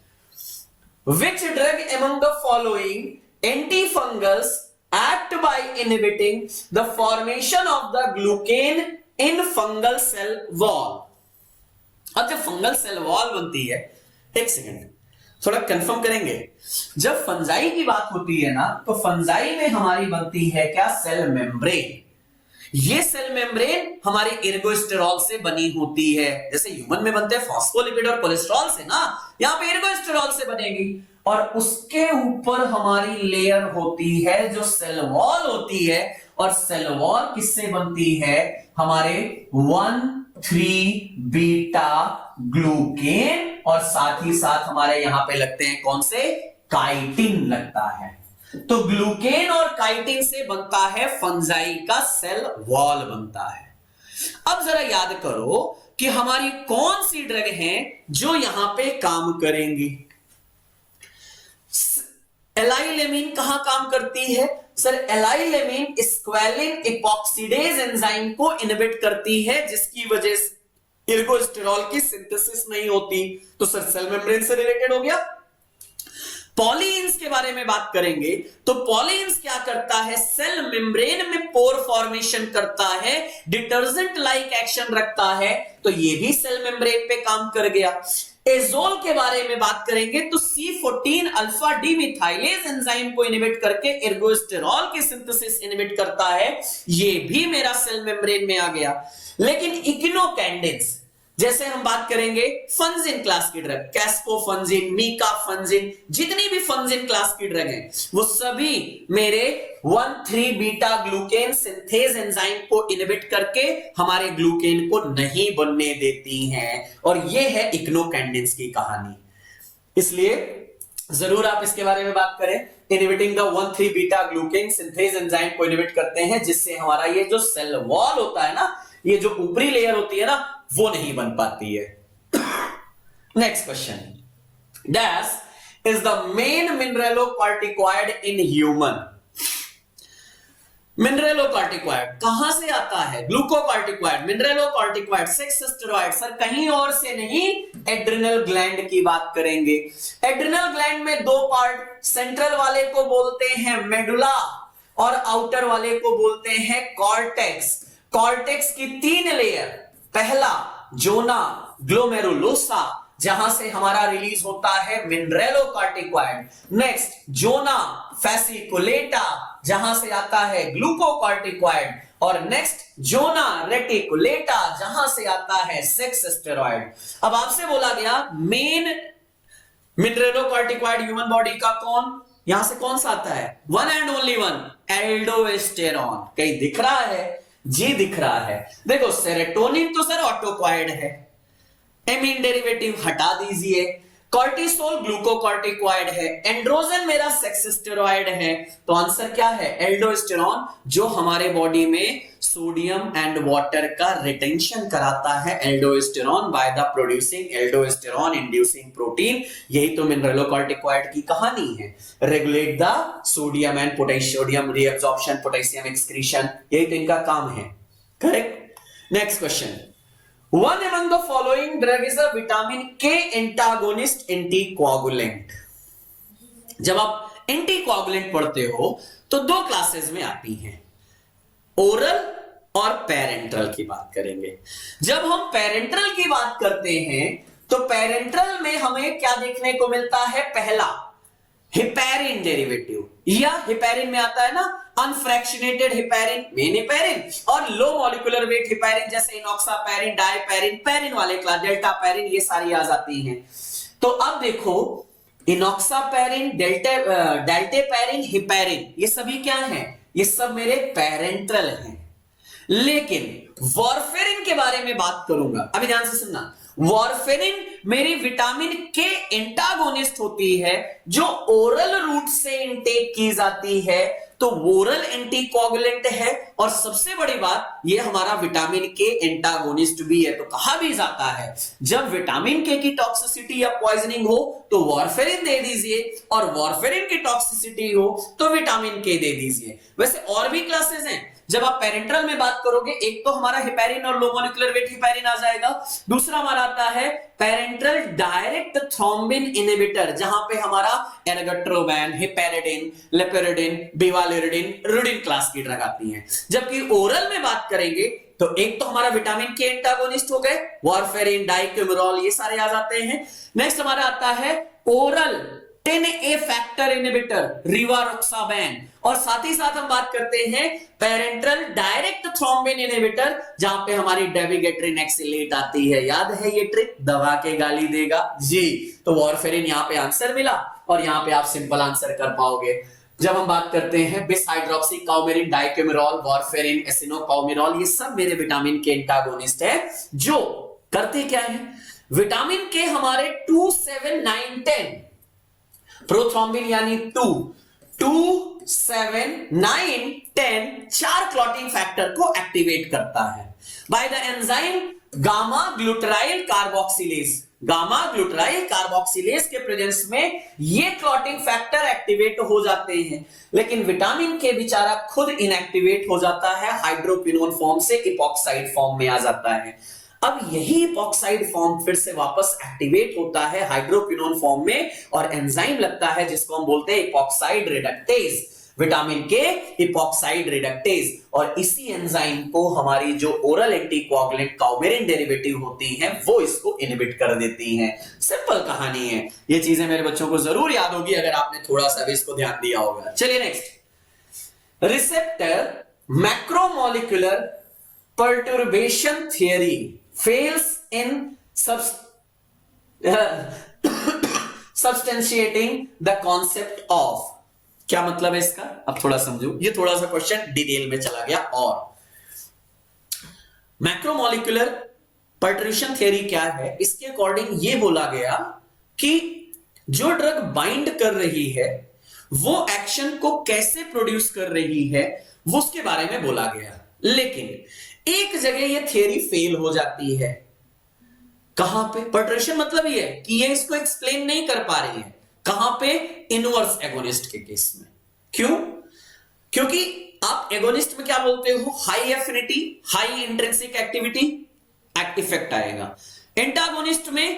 which drug among the following antifungals act by inhibiting the formation of the glucane in fungal cell wall? अब जब फंगल सेल वॉल बनती है, एक सेकेंड थोड़ा कंफर्म करेंगे, जब फंजाई की बात होती है ना, तो फंजाई में हमारी बनती है क्या, सेल मेम्ब्रेन। ये सेल मेम्ब्रेन हमारे एर्गोस्टेरॉल से बनी होती है, जैसे ह्यूमन में बनते हैं फॉस्फोलिपिड और कोलेस्ट्रॉल से ना, यहां पे एर्गोस्टेरॉल से बनेगी, और उसके ऊपर हमारी लेयर होती है जो सेल वॉल होती है, और सेल वॉल किससे बनती है, हमारे 1,3 बीटा ग्लूकेन, और साथ ही साथ हमारे यहां पे लगते हैं कौन से, काइटिन लगता है। तो ग्लूकेन और काइटिन से बनता है फंजाई का सेल वॉल बनता है। अब जरा याद करो कि हमारी कौन सी ड्रग हैं जो यहां पे काम करेंगी। एलाइलेमिन कहां काम करती है, सर एलाइलेमिन स्क्वेलिन इपॉक्सीडेज एंजाइम को इनहिबिट करती है, जिसकी वजह से एर्गोस्टेरॉल की सिंथेसिस नहीं होती, तो सर सेल मेम्ब्रेन से रिलेटेड हो गया। पॉलीइंस के बारे में बात करेंगे, तो पॉलीइंस क्या करता है, सेल मेम्ब्रेन में पोर फॉर्मेशन करता है, डिटर्जेंट लाइक एक्शन रखता है, तो ये भी सेल मेम्ब्रेन पे काम कर गया। एजोल के बारे में बात करेंगे, तो C14 अल्फा डिमिथाइलेज एंजाइम को इनहिबिट करके एर्गोस्टेरॉल की सिंथेसिस इनहिबिट करता है, ये भी मेरा सेल मेम्ब्रेन में आ गया। लेकिन इग्नोकैंडिन्स, जैसे हम बात करेंगे फंजिन क्लास की ड्रग, कैस्कोफंजिन, मीकाफंजिन, जितनी भी फंजिन क्लास की ड्रग हैं, वो सभी मेरे 1,3 बीटा ग्लूकेन सिंथेज एंजाइम को इनहिबिट करके हमारे ग्लूकेन को नहीं बनने देती हैं, और ये है इग्नोकैंडिन्स की कहानी। इसलिए जरूर आप इसके बारे में बात करें, inhibiting the 1,3 beta glucan synthase enzyme को इनहिबिट करते हैं, जिससे हमारा ये जो सेल वॉल होता है ना, ये जो ऊपरी लेयर होती है ना, वो नहीं बन पाती है। Next question, dash is the main mineralocorticoid in human. Mineralocorticoid कहां से आता है, glucocorticoid, mineralocorticoid, sex steroid, sir कहीं और से नहीं, एड्रिनल ग्लैंड की बात करेंगे। एड्रिनल ग्लैंड में 2 पार्ट, सेंट्रल वाले को बोलते हैं मेडुला, और आउटर वाले को बोलते हैं कॉर्टेक्स। कॉर्टेक्स की 3 लेयर, पहला जोना ग्लोमेरुलोसा, जहां से हमारा रिलीज होता है मिनरेलोकॉर्टिकॉइड, नेक्स्ट जोना फैसिकुलेटा, जहां से आता है ग्लूकोकॉर्टिकॉइड, और नेक्स्ट जोना रेटिकुलेटा, जहां से आता है सेक्स स्टेरॉइड। अब आपसे बोला गया मेन मिनरेलोकॉर्टिकॉइड ह्यूमन बॉडी का कौन, यहां से कौन सा आता है, one and only one, aldosterone. कहीं दिख रहा है, जी दिख रहा है। देखो सेरोटोनिन तो सर ऑटोकॉइड है, एमीन डेरिवेटिव हटा दीजिए, कॉर्टिसोल ग्लूकोकॉर्टिकॉइड है, एंड्रोजन मेरा सेक्स स्टेरॉइड है, तो आंसर क्या है, एल्डोस्टेरॉन, जो हमारे बॉडी में सोडियम एंड वाटर का रिटेंशन कराता है। Aldosterone by the producing aldosterone inducing protein, यही तो मिनरेलोकॉर्टिकॉइड की कहानी है। Regulate the sodium and potassium reabsorption, potassium excretion, यही तो इनका काम है, correct. Next question, One among the following drug is a vitamin K antagonist anticoagulant। जब आप एंटीकोगुलेंट पढ़ते हो तो 2 क्लासेस में आती हैं, ओरल और पेरेंट्रल की बात करेंगे। जब हम पेरेंट्रल की बात करते हैं तो पेरेंट्रल में हमें क्या देखने को मिलता है, पहला हेपेरिन डेरिवेटिव, या हेपेरिन में आता है ना अनफ्रैक्शनेटेड हेपेरिन, मेन हेपेरिन, और लो मॉलिक्यूलर वेट हेपेरिन जैसे इनॉक्सापेरिन, डायपेरिन, पेरिन वाले क्लास, डेल्टा पेरिन, ये सारी आ जाती हैं। तो अब देखो इनॉक्सापेरिन, डेल्टेपेरिन, हेपेरिन, ये सभी क्या हैं? ये सब मेरे पेरेंट्रल हैं। लेकिन वारफेरिन के बारे में बात करूंगा, अभी ध्यान से सुनना। वारफेरिन मेरी विटामिन के एंटागोनिस्ट होती है जो ओरल रूट से इनटेक की जाती है, तो ओरल एंटीकोगुलेंट है, और सबसे बड़ी बात ये हमारा विटामिन के एंटागोनिस्ट भी है। तो कहा भी जाता है जब विटामिन के की टॉक्सिसिटी या पॉइजनिंग हो तो वारफेरिन दे दीजिए, और वारफेरिन की टॉक्सिसिटी हो तो विटामिन के दे दीजिए। वैसे और भी क्लासेस हैं, जब आप पेरेंट्रल में बात करोगे, एक तो हमारा हेपेरिन और लो मॉलिक्यूलर वेट हेपेरिन आ जाएगा, दूसरा हमारा आता है पेरेंट्रल डायरेक्ट थ्रोम्बिन इनहिबिटर, जहां पे हमारा एर्गोट्रोबैन, हेपेरिडिन, लेपेरिडिन, बिवालिरिडिन, रुडिन क्लास की ड्रग आती हैं। जबकि ओरल में बात करेंगे तो एक तो हमारा विटामिन के एंटागोनिस्ट हो गए, वारफेरिन, डाइक्यूमेरॉल, ये सारे आ जाते हैं। नेक्स्ट हमारा आता है ओरल 10A फैक्टर इनहिबिटर, रिवारोक्साबैन, और साथ ही साथ हम बात करते हैं पेरेंट्रल डायरेक्ट थ्रोम्बिन इनहिबिटर, जहां पे हमारी डेविगेट्रिन एक्सिलेट आती है। याद है ये ट्रिक, दबा के गाली देगा जी। तो वारफेरिन यहां पे आंसर मिला, और यहां पे आप सिंपल आंसर कर पाओगे। जब हम बात करते हैं बिस हाइड्रोक्सी काउमेरिन, डाइक्यूमेरॉल, वारफेरिन, एसिनोकाउमेरॉल, ये सब मेरे विटामिन के एंटागोनिस्ट है, जो करते क्या है? विटामिन के हमारे 2, 7, 9, 10 प्रोथ्रोम्बिन यानी 2, 7, 9, 10 चार क्लॉटिंग फैक्टर को एक्टिवेट करता है by the enzyme gamma glutamyl carboxylase. Gamma glutamyl carboxylase के प्रेजेंस में ये क्लॉटिंग फैक्टर एक्टिवेट हो जाते हैं, लेकिन विटामिन के बेचारा खुद इनएक्टिवेट हो जाता है, हाइड्रोक्विनोन फॉर्म से इपॉक्साइड फॉर्म में आ जाता है। अब यही इपॉक्साइड फॉर्म फिर से वापस एक्टिवेट होता है हाइड्रोक्विनोन फॉर्म में, और एंजाइम लगता है जिसको हम बोलते हैं इपॉक्साइड रिडक्टेज, विटामिन के इपॉक्साइड रिडक्टेज। और इसी एंजाइम को हमारी जो ओरल एंटीकोगुलेंट काउमेरिन डेरिवेटिव होती हैं वो इसको इनहिबिट कर देती हैं। सिंपल कहानी है, ये चीजें मेरे बच्चों को जरूर याद होगी अगर आपने थोड़ा सा भी इसको ध्यान दिया होगा। चलिए next, receptor macromolecular perturbation theory fails in substantiating the concept of। क्या मतलब है इसका? अब थोड़ा समझो, ये थोड़ा सा क्वेश्चन डिटेल में चला गया। और मैक्रोमोलिकुलर पर्टर्बेशन थ्योरी क्या है? इसके अकॉर्डिंग ये बोला गया कि जो ड्रग बाइंड कर रही है वो एक्शन को कैसे प्रोड्यूस कर रही है वो उसके बारे में बोला गया, लेकिन एक जगह ये थ्योरी फेल हो जाती है। कहां पे? पर्टर्बेशन मतलब ये है कि ये इसको एक्सप्लेन नहीं कर पा रही है। कहां पे? इनवर्स एगोनिस्ट के केस में। क्यों? क्योंकि आप एगोनिस्ट में क्या बोलते हो? High affinity, high intrinsic activity, effect आएगा। एंटागोनिस्ट में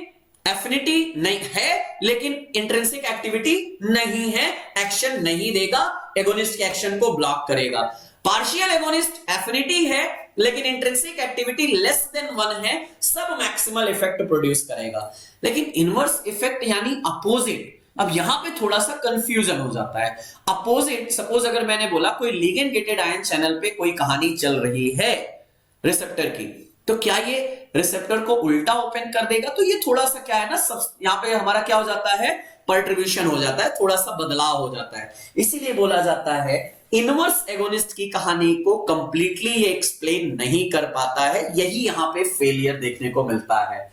एफिनिटी नहीं है लेकिन इंट्रिंसिक एक्टिविटी नहीं है, एक्शन नहीं देगा, एगोनिस्ट के एक्शन को ब्लॉक करेगा। पार्शियल एगोनिस्ट एफिनिटी है लेकिन इंट्रिंसिक एक्टिविटी लेस देन 1 है, सब मैक्सिमल इफेक्ट प्रोड्यूस करेगा। लेकिन इनवर्स इफेक्ट यानी अपोजिट, अब यहां पे थोड़ा सा कंफ्यूजन हो जाता है। अपोजिट, सपोज अगर मैंने बोला कोई लिगेंड गेटेड आयन चैनल पे कोई कहानी चल रही है रिसेप्टर की, तो क्या ये रिसेप्टर को उल्टा ओपन कर देगा? तो ये थोड़ा सा क्या है ना, यहां पे हमारा क्या हो जाता है? पर्टर्बेशन हो जाता है, थोड़ा सा बदलाव हो जाता है। इसीलिए बोला जाता है इनवर्स एगोनिस्ट की कहानी को कंप्लीटली ये एक्सप्लेन नहीं कर पाता है, यही यहां पे फेलियर देखने को मिलता है।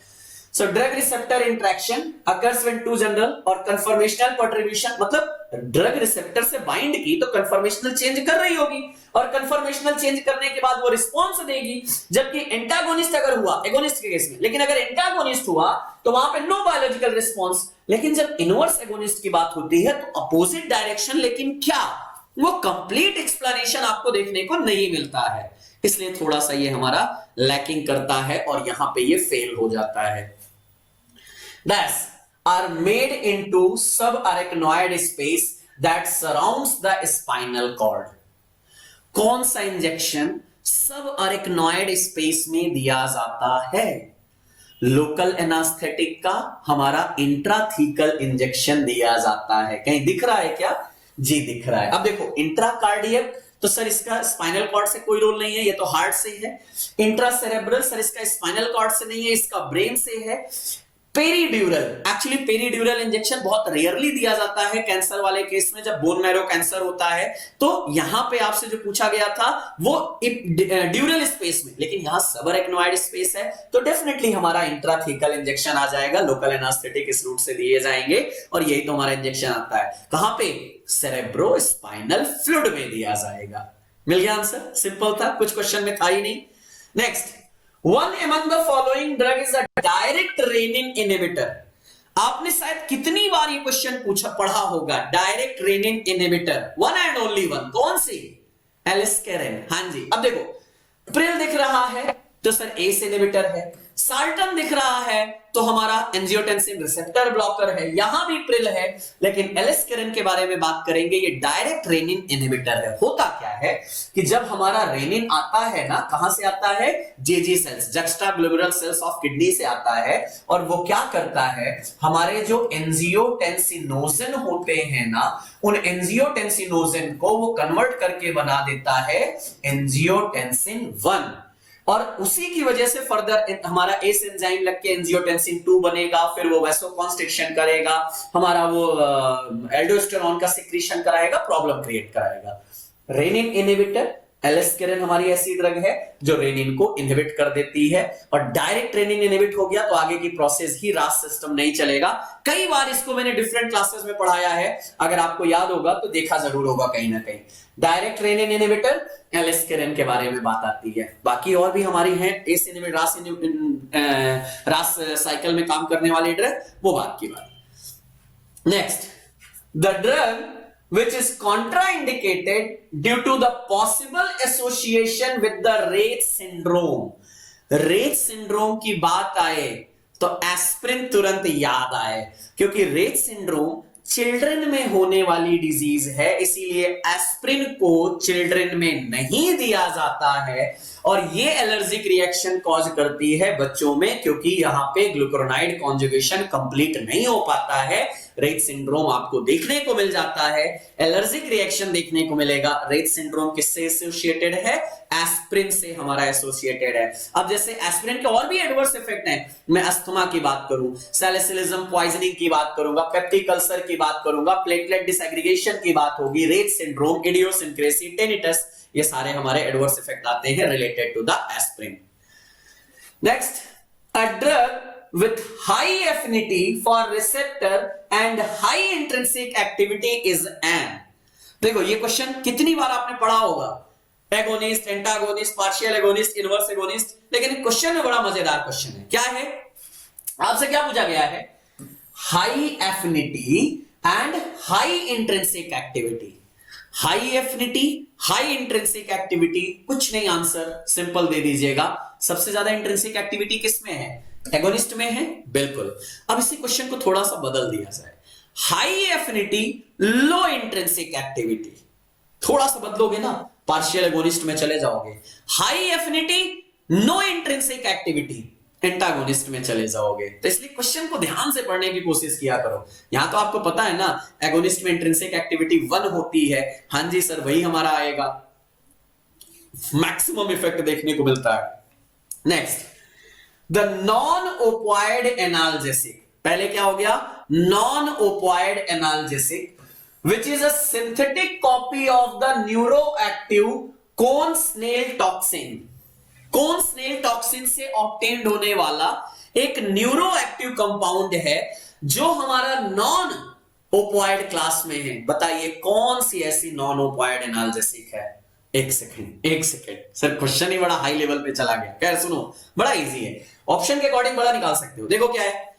So drug receptor interaction occurs when to general और कन्फर्मेशनल पर्टर्बेशन, मतलब ड्रग रिसेप्टर से बाइंड की तो कन्फर्मेशनल चेंज कर रही होगी, और कन्फर्मेशनल चेंज करने के बाद वो रिस्पॉन्स देगी। जबकि एंटागोनिस्ट अगर हुआ एगोनिस्ट के केस में, लेकिन अगर एंटागोनिस्ट हुआ तो वहां पे नो बायोलॉजिकल रिस्पॉन्स। लेकिन जब इनवर्स एगोनिस्ट की बात होती है तो अपोजिट डायरेक्शन, लेकिन क्या वो कंप्लीट एक्सप्लेनेशन आपको देखने को नहीं मिलता है, इसलिए थोड़ा सा ये हमारा लैकिंग करता है और यहां पे ये फेल हो जाता है। Thus are made into subarachnoid space that surrounds the spinal cord। कौन सा इंजेक्शन सब अरेक्नॉइड स्पेस में दिया जाता है? लोकल एनास्थेटिक का हमारा इंट्राथीकल इंजेक्शन दिया जाता है। कहीं दिख रहा है क्या? जी दिख रहा है। अब देखो इंट्राकार्डियल तो सर इसका स्पाइनल कॉर्ड से कोई रोल नहीं है, ये तो हार्ट से है। इंट्रासेरेब्रल सर इसका स्पाइनल कॉर्ड से नहीं है, इसका ब्रेन से है। पेरीड्यूरल, एक्चुअली पेरीड्यूरल इंजेक्शन बहुत रेयरली दिया जाता है कैंसर वाले केस में, जब बोन मैरो कैंसर होता है। तो यहां पे आपसे जो पूछा गया था वो ड्यूरल स्पेस में, लेकिन यहां सबअरेक्नोइड स्पेस है, तो डेफिनेटली हमारा इंट्राथीकल इंजेक्शन आ जाएगा। लोकल एनास्थेटिक इस रूट से दिए जाएंगे और यही तो हमारा इंजेक्शन आता है। कहां पे? सेरेब्रो स्पाइनल फ्लूइड में दिया जाएगा। मिल गया आंसर, सिंपल था, कुछ क्वेश्चन में था ही नहीं। Next, One among the following drug is a direct renin inhibitor। आपने शायद कितनी बार ये क्वेश्चन पढ़ा होगा, direct renin inhibitor, one and only one, कौन सी? एलिस्केरिन। हाँ जी। अब देखो प्रिल दिख रहा है तो सर एस इनहिबिटर है, साल्टन दिख रहा है तो हमारा एंजियोटेंसिन रिसेप्टर ब्लॉकर है, यहां भी प्रिल है, लेकिन एलिस्केरिन के बारे में बात करेंगे, ये डायरेक्ट रेनिन इनहिबिटर है। होता क्या है कि जब हमारा रेनिन आता है ना, कहां से आता है? JG cells, juxtaglomerular cells of kidney से आता है, और वो क्या करता है, हमारे जो एंजियोटेंसिनोजन होते हैं ना, उन एंजियोटेंसिनोजन को वो कन्वर्ट करके बना देता है एंजियोटेंसिन 1, और उसी की वजह से फर्दर हमारा एस एंजाइम लग के एंजियोटेंसिन 2 बनेगा, फिर वो वैसोकॉन्स्ट्रिक्शन करेगा, हमारा वो एल्डोस्टेरोन का सिक्रीशन कराएगा, प्रॉब्लम क्रिएट कराएगा। रेनिन इनहिबिटर एलिस्केरिन हमारी ऐसी ड्रग है जो रेनिन को इनहिबिट कर देती है, और डायरेक्ट रेनिन इनहिबिट हो गया तो आगे की प्रोसेस ही रास सिस्टम नहीं चलेगा। कई बार इसको मैंने डिफरेंट क्लासेस में पढ़ाया है, अगर आपको याद होगा तो देखा जरूर होगा कहीं ना कहीं। डायरेक्ट रेनिन इनहिबिटर एलिस्केरिन के बारे में बात आती है, बाकी और भी हमारी हैं एस इनहिबिटर, रास साइकिल में काम करने वाली ड्रग, वो बात की बात। Next, the drug which is contraindicated due to the possible association with the Rett syndrome। Rett syndrome की बात आए तो एस्प्रिन तुरंत याद आए, क्योंकि रेट सिंड्रोम चिल्ड्रन में होने वाली डिजीज है, इसीलिए एस्प्रिन को चिल्ड्रन में नहीं दिया जाता है, और ये एलर्जिक रिएक्शन कॉज करती है बच्चों में, क्योंकि यहां पे ग्लूकुरोनाइड कॉन्जुगेशन कंप्लीट नहीं हो पाता है। रेट सिंड्रोम आपको देखने को मिल जाता है, एलर्जिक रिएक्शन देखने को मिलेगा। रेट सिंड्रोम किससे एसोसिएटेड है? एस्प्रिन से हमारा एसोसिएटेड है। अब जैसे एस्प्रिन के और भी एडवर्स इफेक्ट हैं, मैं अस्थमा की बात करूं, सैलिसिलिज्म पॉइजनिंग की बात करूंगा, पेप्टिक अल्सर की बात करूंगा, प्लेटलेट डिसएग्रीगेशन की बात होगी, रेट सिंड्रोम, इडियोसिंक्रेसी, टेनिटस, ये सारे हमारे एडवर्स इफेक्ट आते हैं related to the aspirin. Next, a drug with high affinity for receptor and high intrinsic activity is an। देखो ये क्वेश्चन कितनी बार आपने पढ़ा होगा, agonist, antagonist, partial agonist, inverse agonist, लेकिन क्वेश्चन में बड़ा मजेदार क्वेश्चन है। क्या है? आपसे क्या पूछा गया है? High affinity and high intrinsic activity. High affinity, high intrinsic activity, कुछ नहीं, आंसर सिंपल दे दीजिएगा। सबसे ज्यादा इंट्रिंसिक एक्टिविटी किसमें है? एगोनिस्ट में है, बिल्कुल। अब इसी क्वेश्चन को थोड़ा सा बदल दिया जाए, high affinity, low intrinsic activity, थोड़ा सा बदलोगे ना, पार्शियल एगोनिस्ट में चले जाओगे। High affinity, no intrinsic activity, antagonist में चले जाओगे। तो इसलिए क्वेश्चन को ध्यान से पढ़ने की कोशिश किया करो। यहां तो आपको पता है ना, एगोनिस्ट में इंट्रिंसिक एक्टिविटी 1 होती है। हाँ जी सर, वही हमारा आएगा, मैक्सिमम इफेक्ट देखने को मिलता है। Next, the non opioid analgesic, पहले क्या हो गया? Non opioid analgesic, which is a synthetic copy of the neuroactive cone snail toxin. Cone snail toxin से ऑब्टेन्ड होने वाला एक न्यूरोएक्टिव कंपाउंड है जो हमारा नॉन ओपॉइड क्लास में है। बताइए कौन सी ऐसी नॉन ओपॉइड एनाल्जेसिक है? एक सेकंड सर, क्वेश्चन ही बड़ा हाई लेवल पे चला गया। क्या सुनो, बड़ा इजी है, ऑप्शन के अकॉर्डिंग बड़ा निकाल सकते हो। देखो क्या है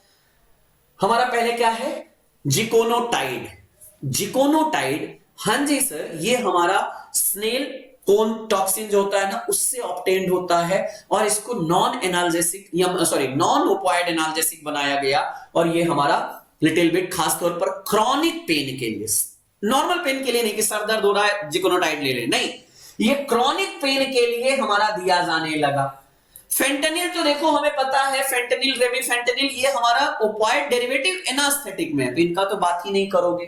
हमारा, पहले क्या है? जिकोनोटाइड। जिकोनोटाइड, हाँ जी सर, ये हमारा स्नेल कोन टॉक्सिन जो होता है ना, उससे ऑब्टेन्ड होता है, और इसको non analgesic non opioid analgesic बनाया गया। और ये हमारा लिटिल बिट खासतौर पर क्रॉनिक पेन के लिए, नॉर्मल पेन के लिए नहीं कि सर दर्द हो रहा है जिकोनोटाइड ले ले, नहीं, ये क्रॉनिक पेन के लिए हमारा दिया जाने लगा। फेंटेनिल तो देखो हमें पता है, फेंटेनिल, रेमिफेंटेनिल, ये हमारा ओपिएट डेरिवेटिव एनास्थेटिक में है, तो इनका तो बात ही नहीं करोगे।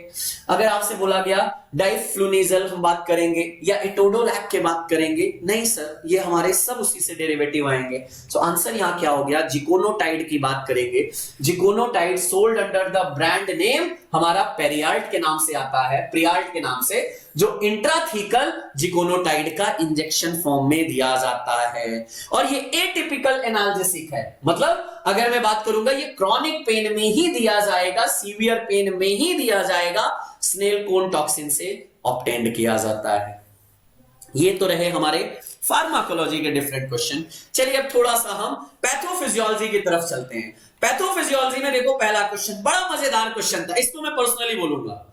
अगर आपसे बोला गया डाइफ्लूनिजल हम बात करेंगे या इटोडोलैक के बात करेंगे, नहीं सर, ये हमारे सब उसी से डेरिवेटिव आएंगे। सो आंसर यहां क्या हो गया, जिकोनोटाइड की बात करेंगे। Ziconotide sold under the brand name हमारा पेरियाल्ट के नाम से आता है, प्रियाल्ट के नाम से, जो इंट्राथीकल जिकोनोटाइड का इंजेक्शन फॉर्म में दिया जाता है। और ये एटिपिकल एनाल्जेसिक है, मतलब अगर मैं बात करूंगा ये क्रॉनिक पेन में ही दिया जाएगा, सीवियर पेन में ही दिया जाएगा, स्नेल कोन टॉक्सिन से ऑब्टेन्ड किया जाता है। ये तो रहे हमारे फार्माकोलॉजी के डिफरेंट क्वेश्चन। चलिए अब थोड़ा सा हम पैथोफिजियोलॉजी की तरफ चलते हैं। पैथोफिजियोलॉजी में देखो पहला क्वेश्चन बड़ा मजेदार क्वेश्चन था, इसको मैं पर्सनली बोलूंगा,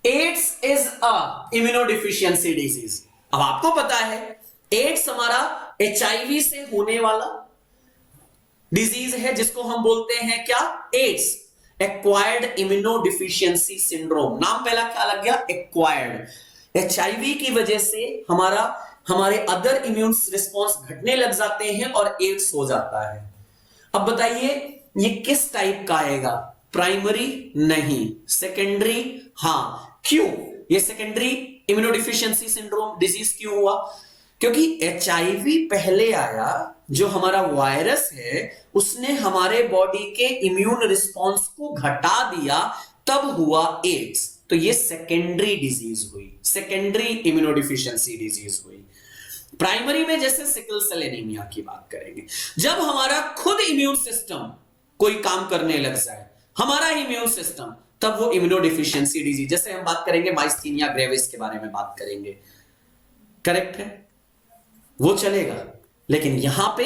AIDS is a immunodeficiency disease. अब आपको पता है एड्स हमारा एचआईवी से होने वाला डिजीज है, जिसको हम बोलते हैं क्या, एड्स, एक्वायर्ड इम्यूनोडिफिशियंसी सिंड्रोम। नाम पहला क्या लग गया, एक्वायर्ड। एचआईवी की वजह से हमारे अदर इम्यून रिस्पॉन्स घटने लग जाते हैं और एड्स हो जाता है। अब बताइए ये किस टाइप का आएगा, प्राइमरी नहीं, सेकेंडरी हाँ। क्यों ये सेकेंडरी इम्यूनोडिफिशियंसी सिंड्रोम डिजीज क्यों हुआ, क्योंकि एचआईवी पहले आया, जो हमारा वायरस है उसने हमारे बॉडी के इम्यून रिस्पॉन्स को घटा दिया, तब हुआ एड्स। तो ये सेकेंडरी डिजीज हुई, सेकेंडरी इम्यूनोडिफिशियंसी डिजीज हुई। प्राइमरी में जैसे सिकल सेल एनीमिया की बात करेंगे, जब हमारा खुद इम्यून सिस्टम कोई काम करने लग जाए, हमारा इम्यून सिस्टम, तब वो इम्यूनोडिफिशियंसी डिजीज, जैसे हम बात करेंगे माइस्थीनिया ग्रेविस के बारे में बात करेंगे, करेक्ट है, वो चलेगा। लेकिन यहां पे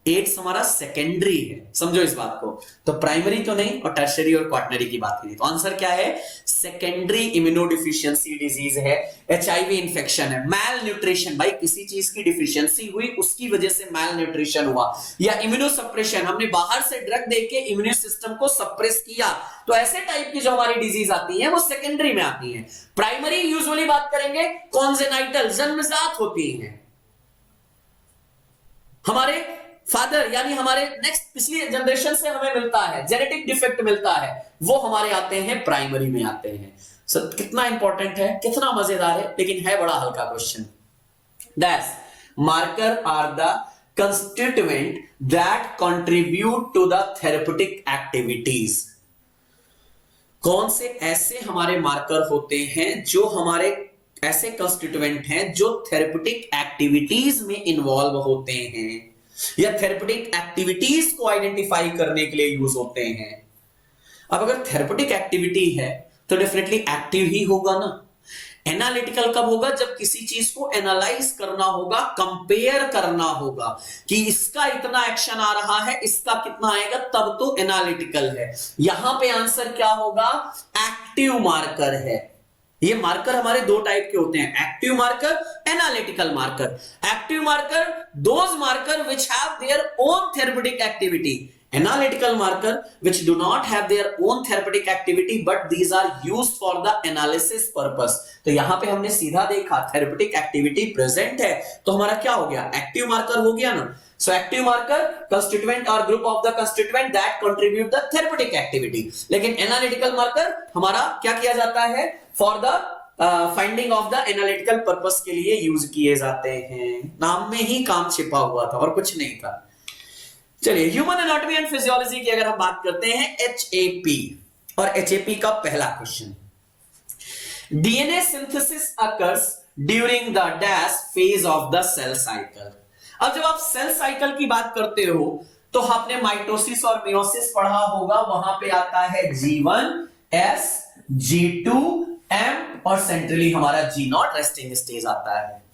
एड्स हमारा सेकेंडरी है, समझो इस बात को। तो प्राइमरी तो नहीं और टर्शियरी और क्वाटरनरी की बात नहीं। तो आंसर क्या है, सेकेंडरी इम्यूनोडिफिशियंसी डिजीज है, एचआईवी इंफेक्शन है, मैल न्यूट्रिशन, भाई किसी चीज की डिफिशियंसी हुई उसकी वजह से मैल न्यूट्रिशन हुआ, या इम्यूनोसप्रेशन, हमने बाहर से ड्रग देके इम्यून सिस्टम को सप्रेस किया, तो ऐसे टाइप की जो हमारी डिजीज आती है वो सेकेंडरी में आती है। प्राइमरी यूजुअली बात करेंगे कॉन्जेनाइटल, जन्मजात होती है, हमारे फादर यानी हमारे नेक्स्ट पिछली जनरेशन से हमें मिलता है, जेनेटिक डिफेक्ट मिलता है, वो हमारे आते हैं प्राइमरी में आते हैं। सर कितना इंपॉर्टेंट है, कितना मजेदार है, लेकिन है बड़ा हल्का question. That's marker are the constituent that contribute to the therapeutic activities. कौन से ऐसे हमारे मार्कर होते हैं जो हमारे ऐसे कंस्टिट्यूएंट हैं जो थेरेप्यूटिक एक्टिविटीज में इन्वॉल्व होते हैं या थेरेप्यूटिक एक्टिविटीज को आइडेंटिफाई करने के लिए यूज होते हैं। अब अगर थेरेप्यूटिक एक्टिविटी है तो डेफिनेटली एक्टिव ही होगा ना। एनालिटिकल कब होगा, जब किसी चीज को एनालाइज करना होगा, कंपेयर करना होगा कि इसका इतना एक्शन आ रहा है, इसका कितना आएगा, तब तो एनालिटिकल है। यहां पे आंसर क्या होगा, एक्टिव मार्कर है। ये मार्कर हमारे दो टाइप के होते हैं, active marker, analytical marker. Active marker those marker which have their own therapeutic activity, analytical marker which do not have their own therapeutic activity but these are used for the analysis purpose। तो यहां पे हमने सीधा देखा therapeutic activity present है, तो हमारा क्या हो गया, एक्टिव मार्कर हो गया ना। So active marker constituent or group of the constituent that contribute the therapeutic activity। लेकिन analytical marker हमारा क्या किया जाता है, for the finding of the analytical purpose के लिए यूज किए जाते हैं। नाम में ही काम छिपा हुआ था और कुछ नहीं था। चलिए ह्यूमन एनाटॉमी एंड फिजियोलॉजी की अगर हम बात करते हैं, एचएपी, और एचएपी का पहला question, DNA synthesis occurs during the dash phase of the cell cycle. अब जब आप सेल साइकिल की बात करते हो तो आपने माइटोसिस और मियोसिस पढ़ा होगा, वहां पे आता है G1 S, G2 M और सेंट्रली हमारा G0 रेस्टिंग स्टेज आता है।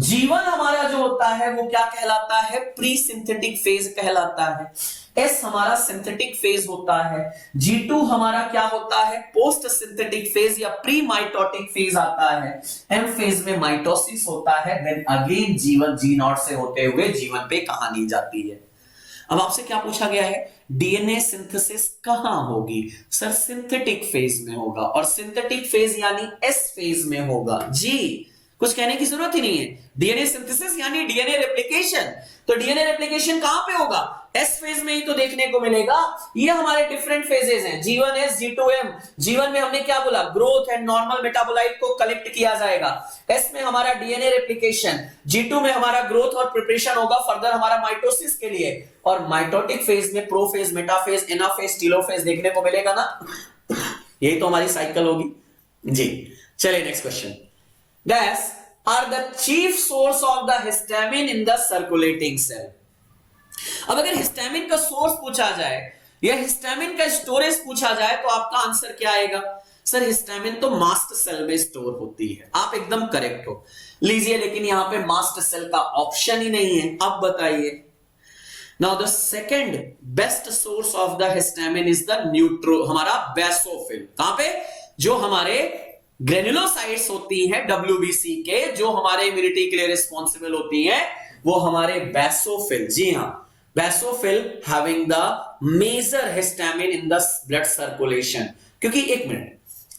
G1 हमारा जो होता है वो क्या कहलाता है, प्री सिंथेटिक फेज कहलाता है। S हमारा सिंथेटिक फेज होता है। G2 हमारा क्या होता है, पोस्ट सिंथेटिक फेज या प्री माइटोटिक फेज आता है। M फेज में माइटोसिस होता है, देन अगेन G1 G0 से होते हुए G1 पे कहानी जाती है। अब आपसे क्या पूछा गया है, डीएनए सिंथेसिस कहां होगी, सर सिंथेटिक फेज में होगा, और सिंथेटिक फेज यानी एस फेज में होगा। जी कुछ कहने की जरूरत ही नहीं है। डीएनए सिंथेसिस यानी डीएनए रेप्लिकेशन। तो डीएनए रेप्लिकेशन कहां पे होगा? एस फेज में ही तो देखने को मिलेगा। ये हमारे डिफरेंट फेजेस हैं, G1S, G2M। G1 में हमने क्या बोला? ग्रोथ एंड नॉर्मल मेटाबोलाइट को कलेक्ट किया जाएगा। एस में हमारा डीएनए रेप्लिकेशन, G2 में हमारा ग्रोथ और प्रिपरेशन होगा फर्दर हमारा माइटोसिस के लिए। और माइटोटिक फेज में प्रोफेज, मेटाफेज, एनाफेज, टेलोफेज देखने को मिलेगा ना। यही तो हमारी साइकिल होगी जी। चलिए next question. Gas are the chief source of the histamine in the circulating cell। अब अगर हिस्टामिन का सोर्स पूछा जाए या हिस्टामिन का स्टोरेज पूछा जाए तो आपका आंसर क्या आएगा? सर हिस्टामिन तो मास्ट सेल में स्टोर होती है। आप एकदम करेक्ट हो। लीजिए, लेकिन यहां पे मास्ट सेल का ऑप्शन ही नहीं है। अब बताइए। Now the second best source of the histamine is the हमारा बेसोफिल। कहां पे? जो हमारे ग्रेनुलोसाइट्स होती हैं WBC के, जो हमारे इम्यूनिटी के लिए रिस्पॉन्सिबल होती हैं, वो हमारे बेसोफिल। जी हां, basophil having the major histamine in the blood circulation. क्योंकि एक मिनट,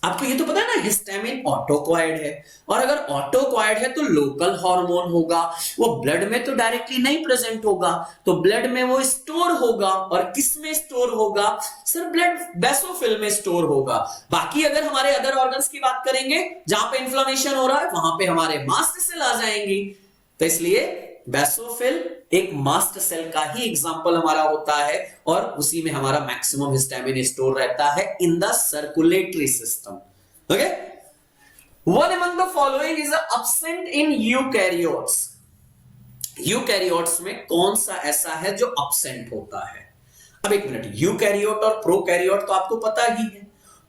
आपको ये तो पता है ना, हिस्टामिन ऑटोक्वायर्ड है, और अगर ऑटोक्वायर्ड है तो लोकल हार्मोन होगा, वो ब्लड में तो डायरेक्टली नहीं प्रेजेंट होगा, तो ब्लड में वो स्टोर होगा। और किस में स्टोर होगा? सर ब्लड बेसोफिल में स्टोर होगा। बाकी अगर हमारे अदर ऑर्गन्स की बात करेंगे, जहां पे इंफ्लेमेशन हो रहा है, वहां पे हमारे मास्ट सेल आ जाएंगी। तो इसलिए बेसोफिल एक मास्ट सेल का ही एग्जांपल हमारा होता है, और उसी में हमारा मैक्सिमम हिस्टामिन स्टोर रहता है in the circulatory system. Okay, one among the following is absent in eukaryotes. Eukaryotes में कौन सा ऐसा है जो absent होता है? अब एक मिनट, यूकैरियोट और प्रोकैरियोट तो आपको पता ही है।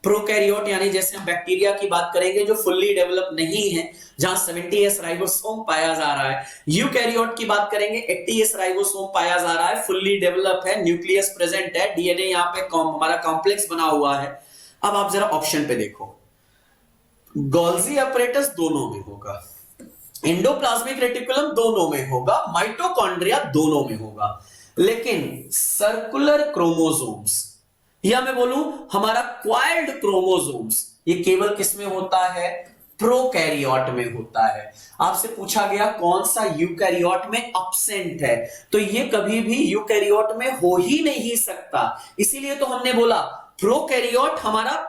प्रोकैरियोट यानी जैसे हम बैक्टीरिया की बात करेंगे जो फुल्ली डेवलप नहीं है, जहां 70S राइबोसोम पाया जा रहा है। यूकैरियोट की बात करेंगे 80S राइबोसोम पाया जा रहा है, फुल्ली डेवलप है, न्यूक्लियस प्रेजेंट है, डीएनए यहां पे हमारा कॉम्प्लेक्स बना हुआ है। अब आप जरा ऑप्शन पे देखो, गोल्जी अपरेटस दोनों में होगा, एंडोप्लाज्मिक रेटिकुलम दोनों में होगा, माइटोकॉन्ड्रिया दोनों में होगा, लेकिन सर्कुलर क्रोमोसोम्स या मैं बोलूं हमारा क्वाइल्ड क्रोमोसोम्स, ये केवल किसमें होता है? प्रोकैरियोट में होता है। आपसे पूछा गया कौन सा यूकैरियोट में absent है, तो ये कभी भी यूकैरियोट में हो ही नहीं सकता। इसीलिए तो हमने बोला प्रोकैरियोट हमारा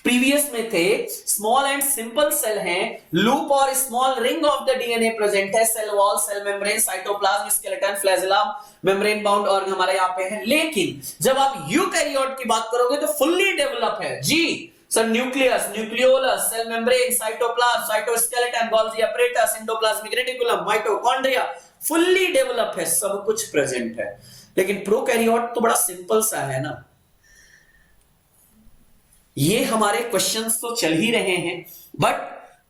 प्रीवियस में थे, स्मॉल एंड सिंपल सेल हैं, लूप और small ring of the DNA present है, cell wall, cell membrane, cytoplasm, skeleton, flagella, membrane bound और हमारे यहां पे है। लेकिन जब आप यूकैरियोट की बात करोगे तो फुल्ली डेवलप है जी sir, nucleus, nucleolus, cell membrane, cytoplasm, cytoskeleton, Golgi apparatus, endoplasmic reticulum, mitochondria, fully develop है, सब कुछ प्रेजेंट है। लेकिन प्रोकैरियोट तो बड़ा सिंपल सा है ना। ये हमारे क्वेश्चंस तो चल ही रहे हैं, बट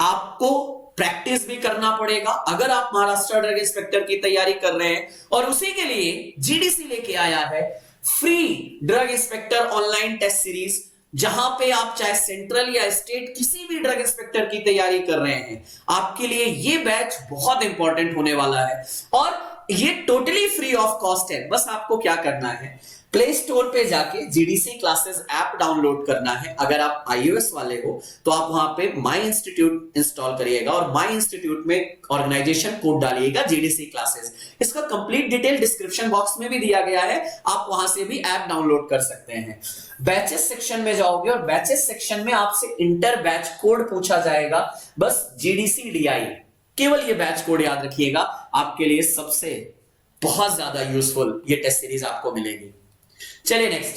आपको प्रैक्टिस भी करना पड़ेगा अगर आप महाराष्ट्र ड्रग इंस्पेक्टर की तैयारी कर रहे हैं। और उसी के लिए जीडीसी लेके आया है free drug inspector online test series, जहां पे आप चाहे सेंट्रल या स्टेट किसी भी ड्रग इंस्पेक्टर की तैयारी कर रहे हैं, आपके लिए ये बैच बहुत इंपॉर्टेंट होने वाला है। और ये टोटली फ्री ऑफ कॉस्ट है। बस आपको क्या करना है, प्ले स्टोर पे जाके जीडीसी क्लासेस ऐप डाउनलोड करना है। अगर आप iOS वाले हो तो आप वहां पे माई इंस्टीट्यूट इंस्टॉल करिएगा और माई इंस्टीट्यूट में ऑर्गेनाइजेशन कोड डालिएगा जीडीसी क्लासेस। इसका कंप्लीट डिटेल डिस्क्रिप्शन बॉक्स में भी दिया गया है, आप वहां से भी ऐप डाउनलोड कर सकते हैं। बैचेस सेक्शन में जाओगे और बैचेस सेक्शन में आपसे इंटर बैच कोड पूछा जाएगा, बस जीडीसी डीआई, केवल ये बैच कोड याद रखिएगा, आपके लिए सबसे बहुत ज्यादा यूजफुल ये टेस्ट सीरीज आपको मिलेगी। चलिए next,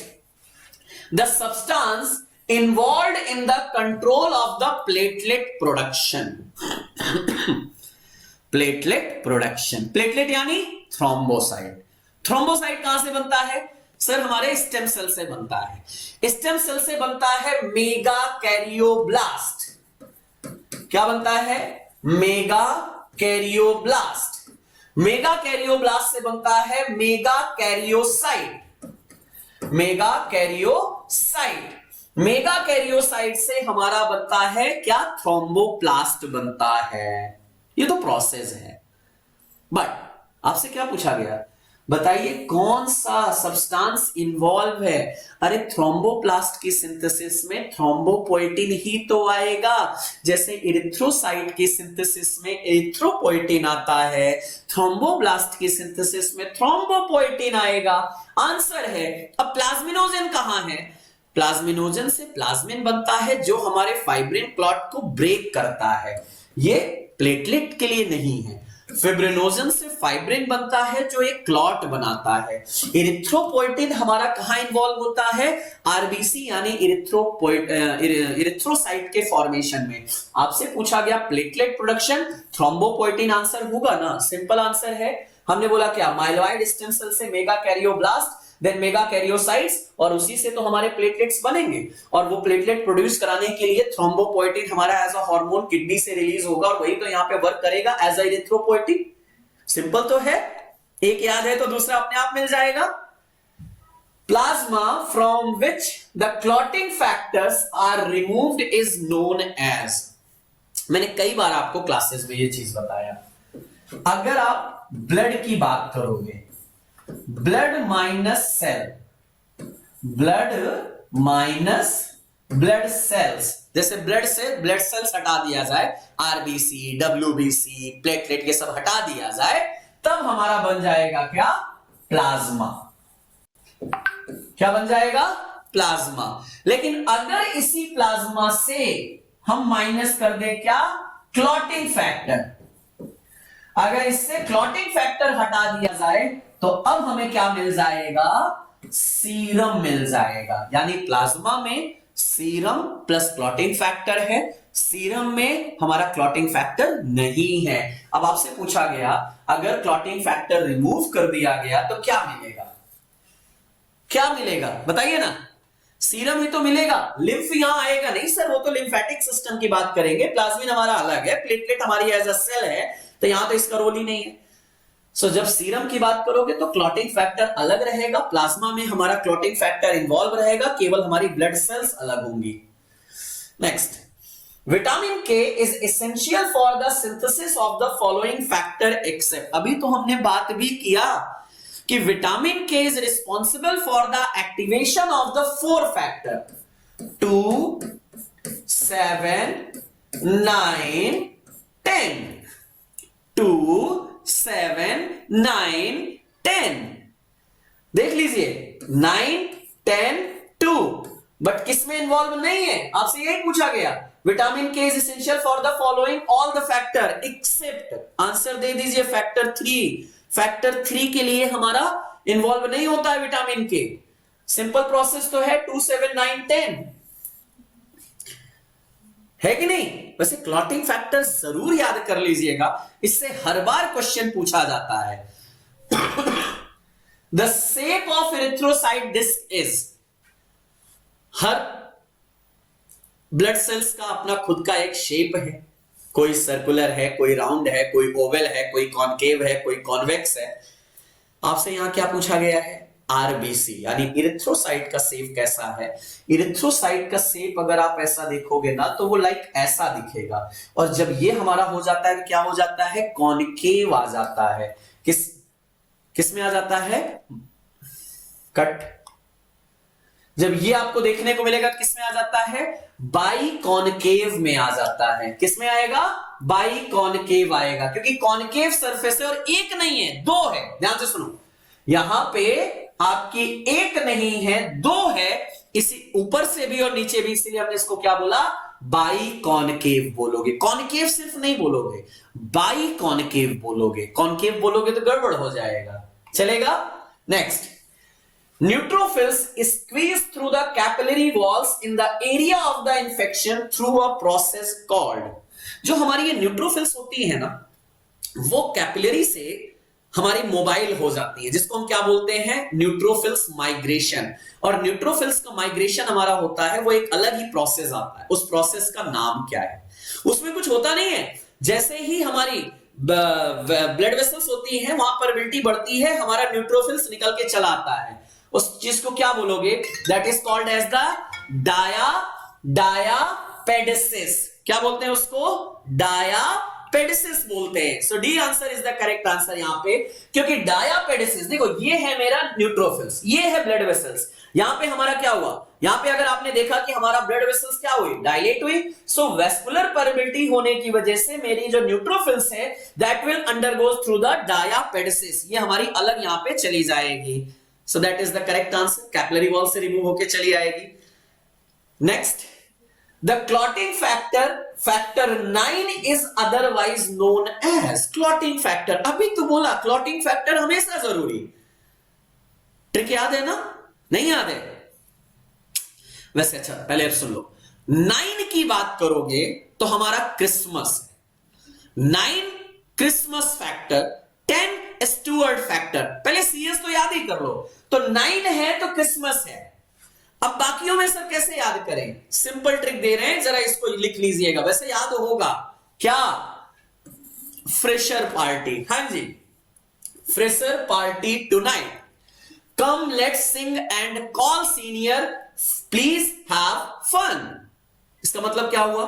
the substance involve in the control of the platelet production. Platelet production, platelet यानी थ्रोम्बोसाइट। थ्रोम्बोसाइट कहां से बनता है? सर हमारे स्टेम सेल से बनता है। स्टेम सेल से बनता है मेगा कैरियोब्लास्ट। क्या बनता है? Mega karyoblast. मेगा कैरियोब्लास्ट से बनता है mega karyocyte. Mega karyocyte, mega karyocyte से हमारा बनता है क्या? थ्रोम्बोप्लास्ट बनता है। ये तो प्रोसेस है। बट आपसे क्या पूछा गया? बताइए कौन सा सब्सटेंस इन्वॉल्व है? अरे थ्रोम्बोप्लास्ट की सिंथेसिस में थ्रोम्बोपोएटिन ही तो आएगा, जैसे इरिथ्रोसाइट की सिंथेसिस में एरिथ्रोपोएटिन आता है, थ्रोम्बोब्लास्ट की सिंथेसिस में थ्रोम्बोपोएटिन आएगा। आंसर है। अब प्लाज्मिनोजन कहां है? प्लाज्मिनोजन से प्लाज्मिन बनता है जो हमारे फाइब्रिन क्लॉट को ब्रेक करता है, ये प्लेटलेट के लिए नहीं है। फिब्रिनोजन से फाइब्रिन बनता है जो एक क्लॉट बनाता है। इरिथ्रोपोएटिन हमारा कहां इन्वॉल्व होता है? आरबीसी यानी इरिथ्रोसाइट के फॉर्मेशन में। आपसे पूछा गया प्लेटलेट प्रोडक्शन, थ्रोम्बोपोएटिन आंसर होगा ना, सिंपल आंसर है। हमने बोला क्या? माइलॉइड स्टेम सेल से megakaryoblast, then megakaryocytes, और उसी से तो हमारे प्लेटलेट्स बनेंगे, और वो प्लेटलेट प्रोड्यूस कराने के लिए थ्रोम्बोपोएटिन हमारा एज अ हार्मोन किडनी से रिलीज होगा, और वही तो यहां पे वर्क करेगा एज अ इरिथ्रोपोएटिन। सिंपल तो है, एक याद है तो दूसरा अपने आप मिल जाएगा। Plasma from which the clotting factors are removed is known as. मैंने कई बार आपको क्लासेस में ये चीज बताया, अगर आप ब्लड की बात करोगे, blood minus cell, blood minus blood cells, जैसे ब्लड से ब्लड सेल्स हटा दिया जाए, आरबीसी, डब्ल्यूबीसी, प्लेटलेट ये सब हटा दिया जाए, तब हमारा बन जाएगा क्या? प्लाज्मा। क्या बन जाएगा? प्लाज्मा। लेकिन अगर इसी प्लाज्मा से हम माइनस कर दें क्या? क्लॉटिंग फैक्टर, अगर इससे क्लॉटिंग फैक्टर हटा दिया जाए तो अब हमें क्या मिल जाएगा? सीरम मिल जाएगा। यानी प्लाज्मा में सीरम प्लस क्लॉटिंग फैक्टर है, सीरम में हमारा क्लॉटिंग फैक्टर नहीं है। अब आपसे पूछा गया अगर क्लॉटिंग फैक्टर रिमूव कर दिया गया तो क्या मिलेगा? क्या मिलेगा बताइए ना? सीरम ही तो मिलेगा, लिम्फ यहां आएगा नहीं सर, वो तो लिम्फेटिक सिस्टम की बात करेंगे, प्लाज्मिन हमारा अलग है, प्लेटलेट हमारी एज अ सेल है, तो यहां तो इसका रोल ही नहीं है। सो जब सीरम की बात करोगे तो क्लॉटिंग फैक्टर अलग रहेगा, प्लाज्मा में हमारा क्लॉटिंग फैक्टर इन्वॉल्व रहेगा, केवल हमारी ब्लड सेल्स अलग होंगी। Next, vitamin K is essential for the synthesis of the following factor except. अभी तो हमने बात भी किया कि vitamin K is responsible for the activation of the 4 factor 2, 7, 9, 10। 2, 7, 9, 10 देख लीजिए, 9, 10, 2, बट किसमें इन्वॉल्व नहीं है? आपसे यही पूछा गया। Vitamin K is essential for the following all the factor except, answer दे दीजिए फैक्टर 3। फैक्टर 3 के लिए हमारा इन्वॉल्व नहीं होता है विटामिन के। सिंपल प्रोसेस तो है 2, 7, 9, 10 है कि नहीं? वैसे क्लॉटिंग फैक्टर जरूर याद कर लीजिएगा, इससे हर बार क्वेश्चन पूछा जाता है। The shape of erythrocyte disc is, हर ब्लड सेल्स का अपना खुद का एक शेप है, कोई सर्कुलर है, कोई राउंड है, कोई ओवल है, कोई कॉनकेव है, कोई कॉन्वेक्स है। आपसे यहां क्या पूछा गया है? आरबीसी यानी इरिथ्रोसाइट का शेप कैसा है? इरिथ्रोसाइट का शेप अगर आप ऐसा देखोगे ना तो वो लाइक ऐसा दिखेगा, और जब ये हमारा हो जाता है तो क्या हो जाता है? कॉनकेव आ जाता है। किस में आ जाता है? कट। जब ये आपको देखने को मिलेगा किस में आ जाता है? बाई कॉनकेव में आ जाता है। किस में आएगा? बाई कॉनकेव आएगा, क्योंकि कॉनकेव सरफेस है और एक नहीं है, 2 है। ध्यान से सुनो, यहां पे आपकी एक नहीं है, 2 है, इसी ऊपर से भी और नीचे भी, इसीलिए हमने इसको क्या बोला? बाई कॉनकेव बोलोगे। कॉनकेव सिर्फ नहीं बोलोगे, बाई कॉनकेव बोलोगे। कॉनकेव बोलोगे तो गड़बड़ हो जाएगा, चलेगा? Next, neutrophils squeeze through the capillary walls in the area of the infection through a process called, जो हमारी ये न्यूट्रोफिल्स होती है ना, वो कैपिलरी से हमारी मोबाइल हो जाती है, जिसको हम क्या बोलते हैं? Neutrophils migration. और न्यूट्रोफिल्स का माइग्रेशन हमारा होता है, वो एक अलग ही प्रोसेस आता है। उस प्रोसेस का नाम क्या है? उसमें कुछ होता नहीं है, जैसे ही हमारी ब्लड वेसल्स होती हैं, वहां परमिलिटी बढ़ती है, हमारा न्यूट्रोफिल्स निकल के चला आता है। उस चीज को क्या बोलोगे? That is called as the diapedesis. क्या बोलते हैं उसको? डायापेडेसिस। डायापेडिसिस बोलते हैं। So D answer is the correct answer यहां पे, क्योंकि डायापेडिसिस, देखो ये है मेरा न्यूट्रोफिल्स, ये है ब्लड वेसल्स, यहां पे हमारा क्या हुआ, यहां पे अगर आपने देखा कि हमारा ब्लड वेसल्स क्या हुई, डायलेट हुई, सो वेस्कुलर परमिबिलिटी होने की वजह से मेरी जो न्यूट्रोफिल्स है that will undergo through the डायापेडिसिस, ये हमारी अलग यहां पे चली जाएगी। So that is the correct answer, capillary wall से रिमूव होकर चली आएगी। Next, the clotting factor 9 is otherwise known as clotting factor. अभी तो बोला क्लॉटिंग फैक्टर हमेशा जरूरी, ट्रिक याद है ना, नहीं याद है वैसे, अच्छा पहले अब सुन लो। 9 की बात करोगे तो हमारा Christmas, 9 Christmas factor, 10 Stuart factor, पहले सीएस तो याद ही कर लो, तो 9 है तो क्रिसमस है। अब बाकियों में सर कैसे याद करें, सिंपल ट्रिक दे रहे हैं, जरा इसको लिख लीजिएगा, वैसे याद होगा क्या, फ्रेशर पार्टी, हाँ जी, fresher party tonight, come let's sing and call senior please have fun. इसका मतलब क्या हुआ,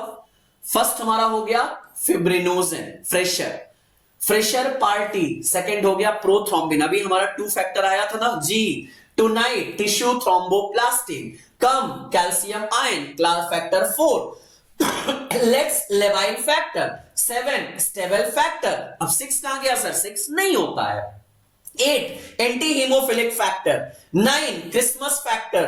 फर्स्ट हमारा हो गया fibrinogen, fresher, fresher party, second हो गया प्रोथ्रोम्बिन, अभी हमारा 2 फैक्टर आया था ना जी, tonight tissue thromboplastin, come calcium ion, class factor 4, let's लेवाइन फैक्टर, 7 स्टेबल फैक्टर, अब 6 कहां गया सर, 6 नहीं होता है, 8 anti haemophilic factor, 9 Christmas factor,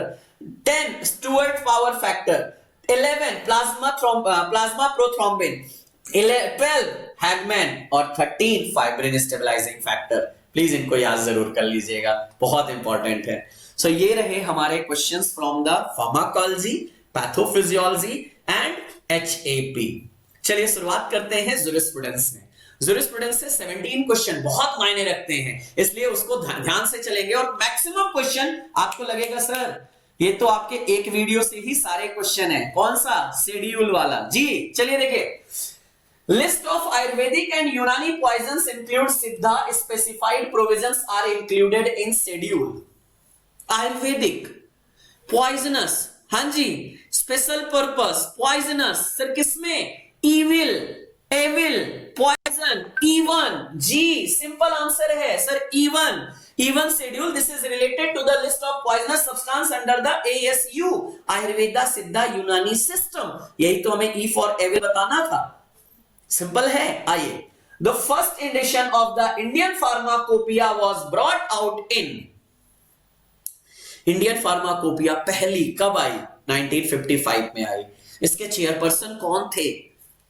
10 Stuart power factor, 11 plasma prothrombin, 12 Hageman और 13 फाइब्रिन स्टेबलाइजिंग फैक्टर। प्लीज इनको याद जरूर कर लीजिएगा, बहुत इंपॉर्टेंट है। सो ये रहे हमारे questions from the pharmacology, pathophysiology and HAP. चलिए शुरुआत करते हैं जूरिस्प्रूडेंस में। जूरिस्प्रूडेंस से 17 क्वेश्चन बहुत मायने रखते हैं, इसलिए उसको ध्यान से चलेंगे और मैक्सिमम क्वेश्चन आपको लगेगा सर ये तो आपके एक वीडियो से ही सारे क्वेश्चन है, कौन सा, शेड्यूल वाला जी। चलिए देखिए, List of Ayurvedic and Unani poisons include Siddha. Specified provisions are included in schedule. Ayurvedic, poisonous, हाँ जी, special purpose, poisonous, सर किसमें, evil, poison, E1, जी, simple answer है sir E1 schedule. This is related to the list of poisonous substance under the ASU, Ayurveda, Siddha, Unani system. यही तो हमें E for evil बताना था, simple है। आइए, the first edition of the Indian pharmacopoeia was brought out in, Indian pharmacopoeia पहली कब आई, 1955 में आई। इसके चेयरपर्सन कौन थे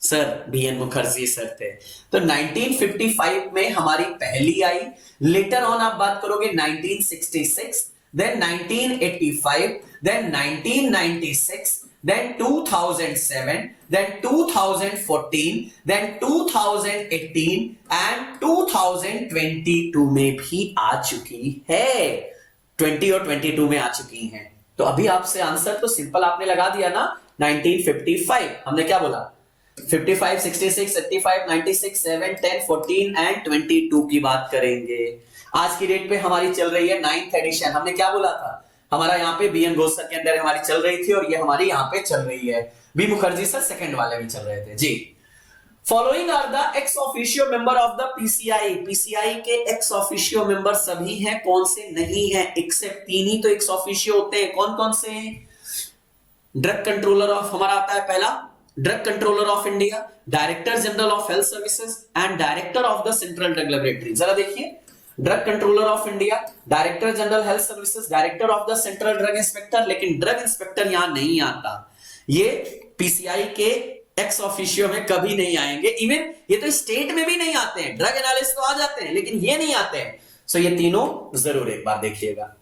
सर, बीएन मुखर्जी सर थे। तो 1955 में हमारी पहली आई, लेटर ऑन आप बात करोगे 1966, then 1985, then 1996, then 2007, then 2014, then 2018 and 2022 में भी आ चुकी है, 20 और 22 में आ चुकी हैं। तो अभी आपसे आंसर तो सिंपल आपने लगा दिया ना, 1955 हमने क्या बोला, 55, 66, 85, 96, 7, 10, 14 एंड 22 की बात करेंगे। आज की डेट पे हमारी चल रही है 9th एडिशन, हमने क्या बोला था, हमारा यहाँ पे बीएन घोष सर के अंदर हमारी चल रही थी और ये हमारी यहाँ पे चल रही है, बी मुखर्जी सर सेकंड वाले में चल रहे थे जी। Following are the ex officio member of the PCI, PCI के एक्स ऑफिशियो मेंबर सभी हैं, कौन से नहीं है, एक्सेप्ट 3 ही तो एक्स ऑफिशियो होते हैं, कौन कौन से हैं, ड्रग कंट्रोलर ऑफ हमारा आता है पहला, drug controller of India, director general of health services and director of the central drug laboratory. जरा देखिए, drug controller of India, director general health services, director of the central drug inspector, लेकिन drug inspector यहां नहीं आता, ये PCI के ex officio में कभी नहीं आएंगे, इवन ये तो स्टेट में भी नहीं आते हैं, ड्रग एनालिस्ट तो आ जाते हैं लेकिन ये नहीं आते हैं। सो ये तीनों जरूर एक बार देखिएगा।